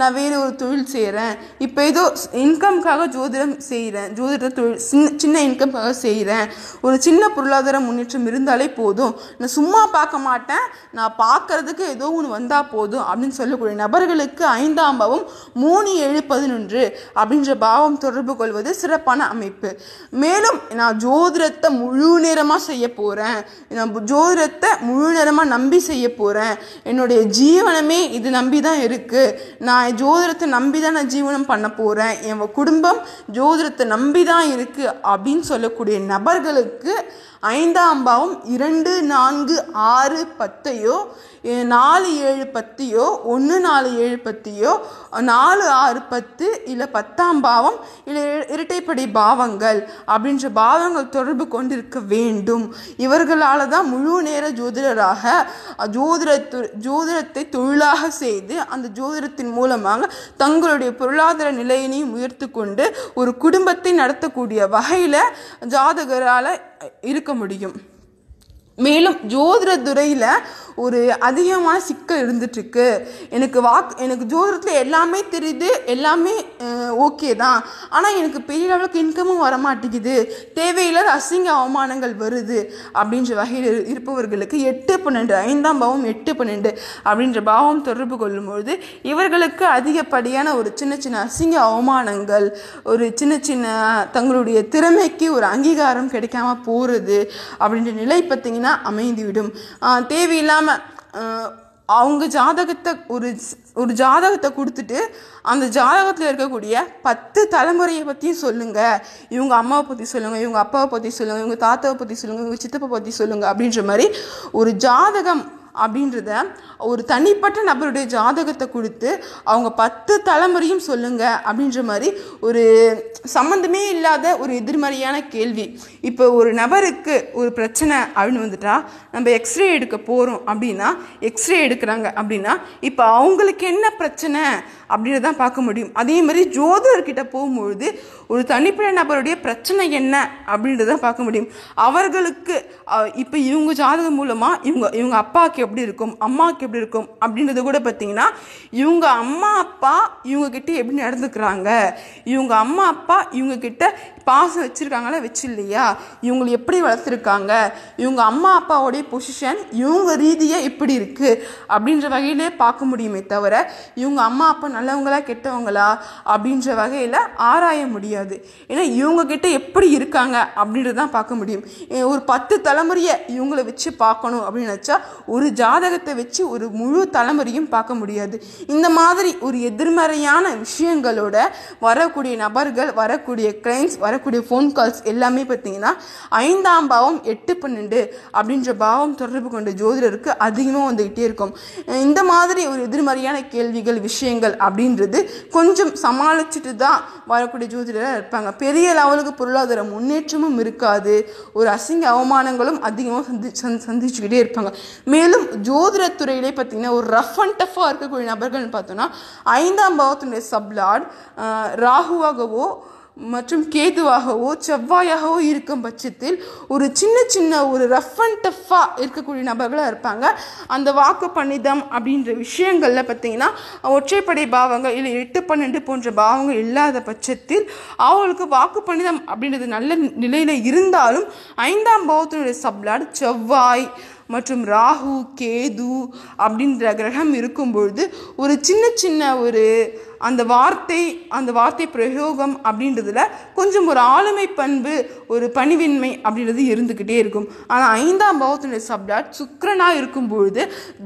நான் வேறு ஒரு தொழில் செய்கிறேன், இப்போ ஏதோ இன்கம்காக ஜோதிடம் செய்கிறேன், ஜோதிட தொழில் சின்ன இன்கம்காக செய்கிறேன், ஒரு சின்ன பொருளாதார முன்னேற்றம் இருந்தாலே போதும், நான் சும்மா பார்க்க மாட்டேன், நான் பார்க்கறதுக்கு ஏதோ ஒன்று வந்தால் போதும் அப்படின்னு சொல்லக்கூடிய நபர்களுக்கு 5ஆம் பாவம் 3-7-11 அப்படின்ற பாவம் தொடர்பு கொள்வது சிறப்பான அமைப்பு. மேலும் நான் ஜோதிடத்தை முழு நேரமாக செய்ய போகிறேன், நான் ஜோதிடத்தை முழு நேரமாக நம்பி செய்ய போகிறேன், என்னுடைய ஜீவனமே இது நம்பி தான் இருக்குது, நான் ஜோதிடத்தை நம்பி தான் நான் ஜீவனம் பண்ண போகிறேன், என் குடும்பம் ஜோதிடத்தை நம்பி தான் இருக்குது அப்படின்னு சொல்லக்கூடிய நபர்களுக்கு 5ஆம் பாவம் 2-4-6-10 4-7-10 1-4-7-10 4-6-10 இல்லை 10ஆம் பாவம் இல்லை இரட்டைப்படை பாவங்கள் அப்படின்ற பாவங்கள் தொடர்பு கொண்டிருக்க வேண்டும். இவர்களால் தான் முழு நேர ஜோதிடராக ஜோதிடத்தை தொழிலாக செய்து அந்த ஜோதிடத்தின் மூலமாக தங்களுடைய பொருளாதார நிலையினையும் உயர்த்து கொண்டு ஒரு குடும்பத்தை நடத்தக்கூடிய வகையில் ஜாதகரால் இருக்க முடியும். மேலும் ஜோதிட துறையில் ஒரு அதிகமான சிக்கல் இருந்துட்டுருக்கு, எனக்கு ஜோதிடத்தில் எல்லாமே தெரியுது, எல்லாமே ஓகே தான், ஆனால் எனக்கு பெரிய அளவுக்கு இன்கமும் வரமாட்டேங்குது, தேவையில்லாத அசிங்க அவமானங்கள் வருது அப்படின்ற வகையில் இருப்பவர்களுக்கு 8-12 5ஆம் பாவம் 8-12 அப்படின்ற பாவம் தொடர்பு கொள்ளும்பொழுது இவர்களுக்கு அதிகப்படியான ஒரு சின்ன சின்ன அசிங்க அவமானங்கள், ஒரு சின்ன சின்ன தங்களுடைய திறமைக்கு ஒரு அங்கீகாரம் கிடைக்காம போகிறது அப்படின்ற நிலை பார்த்திங்கன்னா அமைந்துவிடும். தேவையில்லாமல் அவங்க ஜாதகத்தை ஒரு ஜாதகத்தை கொடுத்துட்டு அந்த ஜாதகத்தில் இருக்கக்கூடிய 10 தலைமுறையை பற்றியும் சொல்லுங்கள், இவங்க அம்மாவை பற்றி சொல்லுங்கள், இவங்க அப்பாவை பற்றி சொல்லுங்கள், இவங்க தாத்தாவை பற்றி சொல்லுங்கள், இவங்க சித்தப்பை பற்றி சொல்லுங்கள் அப்படின்ற மாதிரி ஒரு ஜாதகம் அப்படின்றத ஒரு தனிப்பட்ட நபருடைய ஜாதகத்தை கொடுத்து அவங்க 10 தலைமுறையும் சொல்லுங்க அப்படின்ற மாதிரி ஒரு சம்மந்தமே இல்லாத ஒரு எதிர்மறையான கேள்வி. இப்போ ஒரு நபருக்கு ஒரு பிரச்சனை அப்படின்னு வந்துட்டா நம்ம எக்ஸ்ரே எடுக்க போகிறோம் அப்படின்னா எக்ஸ்ரே எடுக்கிறாங்க அப்படின்னா இப்போ அவங்களுக்கு என்ன பிரச்சனை அப்படின்றதான் பார்க்க முடியும். அதே மாதிரி ஜோதிடர்கிட்ட போகும்பொழுது ஒரு தனிப்பட்ட நபருடைய பிரச்சனை என்ன அப்படின்றதான் பார்க்க முடியும். அவர்களுக்கு இப்போ இவங்க ஜாதகம் மூலமாக இவங்க அப்பாவுக்கு எப்படி இருக்கும், அம்மாவுக்கு எப்படி இருக்கும் அப்படின்றது கூட பார்த்தீங்கன்னா இவங்க அம்மா அப்பா இவங்க கிட்ட எப்படி நடந்துக்கிறாங்க, இவங்க அம்மா அப்பா இவங்க கிட்ட பாசம் வச்சுருக்காங்களா வச்சு இல்லையா, இவங்களை எப்படி வளர்த்துருக்காங்க, இவங்க அம்மா அப்பாவோடைய பொசிஷன் இவங்க ரீதியாக எப்படி இருக்குது அப்படின்ற வகையிலே பார்க்க முடியுமே தவிர இவங்க அம்மா அப்பா நல்லவங்களா கெட்டவங்களா அப்படின்ற வகையில் ஆராய முடியாது. ஏன்னா இவங்கக்கிட்ட எப்படி இருக்காங்க அப்படின்றதான் பார்க்க முடியும். ஒரு 10 தலைமுறையை இவங்களை வச்சு பார்க்கணும் அப்படின்னு நினச்சா ஒரு ஜாதகத்தை வச்சு ஒரு முழு தலைமுறையும் பார்க்க முடியாது. இந்த மாதிரி ஒரு எதிர்மறையான விஷயங்களோட வரக்கூடிய நபர்கள், வரக்கூடிய கிளைண்ட்ஸ், வரக்கூடிய ஃபோன் கால்ஸ் எல்லாமே பார்த்தீங்கன்னா 5ஆம் பாவம் 8-12 அப்படின்ற பாவம் தொடர்பு கொண்ட ஜோதிடருக்கு அதிகமாக வந்துக்கிட்டே இருக்கும். இந்த மாதிரி ஒரு எதிர்மறையான கேள்விகள் விஷயங்கள் அப்படின்றது கொஞ்சம் சமாளிச்சுட்டு தான் வரக்கூடிய ஜோதிடராக இருப்பாங்க. பெரிய லெவலுக்கு பொருளாதார முன்னேற்றமும் இருக்காது, ஒரு அசிங்க அவமானங்களும் அதிகமாக சந்திச்சுக்கிட்டே இருப்பாங்க. மேலும் ஜோதிடத்துறையிலே பார்த்தீங்கன்னா ஒரு ரஃப் அண்ட் டஃப்பாக இருக்கக்கூடிய நபர்கள்னு பார்த்தோன்னா 5ஆம் பாவத்தினுடைய சப்லார்ட் ராகுவாகவோ மற்றும் கேதுவாகவோ செவ்வாயாகவோ இருக்கும் பட்சத்தில் ஒரு சின்ன சின்ன ஒரு ரஃப் அண்ட் டஃப்பாக இருக்கக்கூடிய நபர்களாக இருப்பாங்க. அந்த வாக்கு பணிதம் அப்படின்ற விஷயங்களில் பார்த்திங்கன்னா ஒற்றைப்படை பாவங்கள் இல்லை 8-12 போன்ற பாவங்கள் இல்லாத பட்சத்தில் அவங்களுக்கு வாக்கு பணிதம் அப்படின்றது நல்ல நிலையில் இருந்தாலும் 5ஆம் பாவத்தினுடைய சப்லாட் செவ்வாய் மற்றும் ராகு கேது அப்படின்ற கிரகம் இருக்கும் பொழுது ஒரு சின்ன சின்ன ஒரு அந்த வார்த்தை பிரயோகம் அப்படின்றதுல கொஞ்சம் ஒரு ஆளுமை பண்பு, ஒரு பணிவின்மை அப்படின்றது இருந்துக்கிட்டே இருக்கும். ஆனால் 5ஆம் பாவத்தினுடைய சப்ளாட் சுக்கிரனாக இருக்கும் பொழுது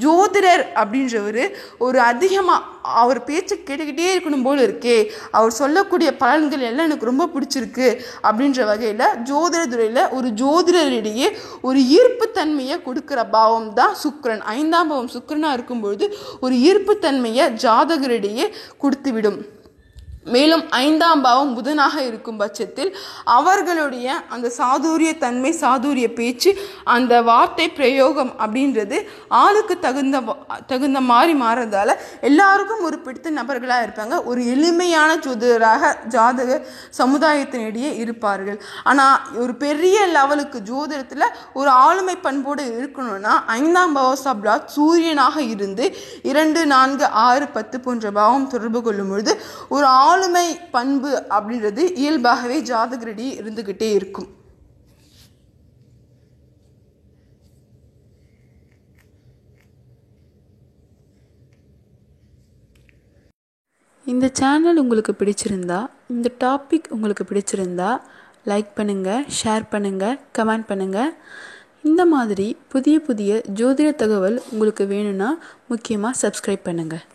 ஜோதிடர் அப்படின்றவர் ஒரு அதிகமாக அவர் பேச்சு கேட்டுக்கிட்டே இருக்கணும் போல் இருக்கே, அவர் சொல்லக்கூடிய பலன்கள் எல்லாம் எனக்கு ரொம்ப பிடிச்சிருக்கு அப்படின்ற வகையில் ஜோதிட துறையில் ஒரு ஜோதிடரிடையே ஒரு ஈர்ப்புத்தன்மையை கொடுக்குற பாவம் தான் சுக்கிரன். 5ஆம் பாவம் சுக்கிரனாக இருக்கும்பொழுது ஒரு ஈர்ப்புத்தன்மையை ஜாதகரிடையே கொடுத்துவிடும். மேலும் 5ஆம் பாவம் புதனாக இருக்கும் பட்சத்தில் அவர்களுடைய அந்த சாதுரிய தன்மை, சாதுரிய பேச்சு, அந்த வார்த்தை பிரயோகம் அப்படின்றது ஆளுக்கு தகுந்த மாதிரி மாறுறதால எல்லாருக்கும் ஒரு பிடித்த நபர்களாக இருப்பாங்க. ஒரு எளிமையான ஜோதிடராக ஜாதக சமுதாயத்தினிடையே இருப்பார்கள். ஆனால் ஒரு பெரிய லெவலுக்கு ஜோதிடத்தில் ஒரு ஆளுமை பண்போடு இருக்கணும்னா 5ஆம் பாவ சப்ளாட் சூரியனாக இருந்து 2, 4, 6, 10 போன்ற பாவம் தொடர்பு கொள்ளும் பொழுது ஒரு ஆளுமை பண்பு அப்படின்றது இயல்பாகவே ஜாதகரிடையே இருந்துகிட்டே இருக்கும். இந்த சேனல் உங்களுக்கு பிடிச்சிருந்தா, இந்த டாபிக் உங்களுக்கு பிடிச்சிருந்தா லைக் பண்ணுங்கள், ஷேர் பண்ணுங்கள், கமெண்ட் பண்ணுங்கள். இந்த மாதிரி புதிய புதிய ஜோதிட தகவல் உங்களுக்கு வேணும்னா முக்கியமாக சப்ஸ்கிரைப் பண்ணுங்கள்.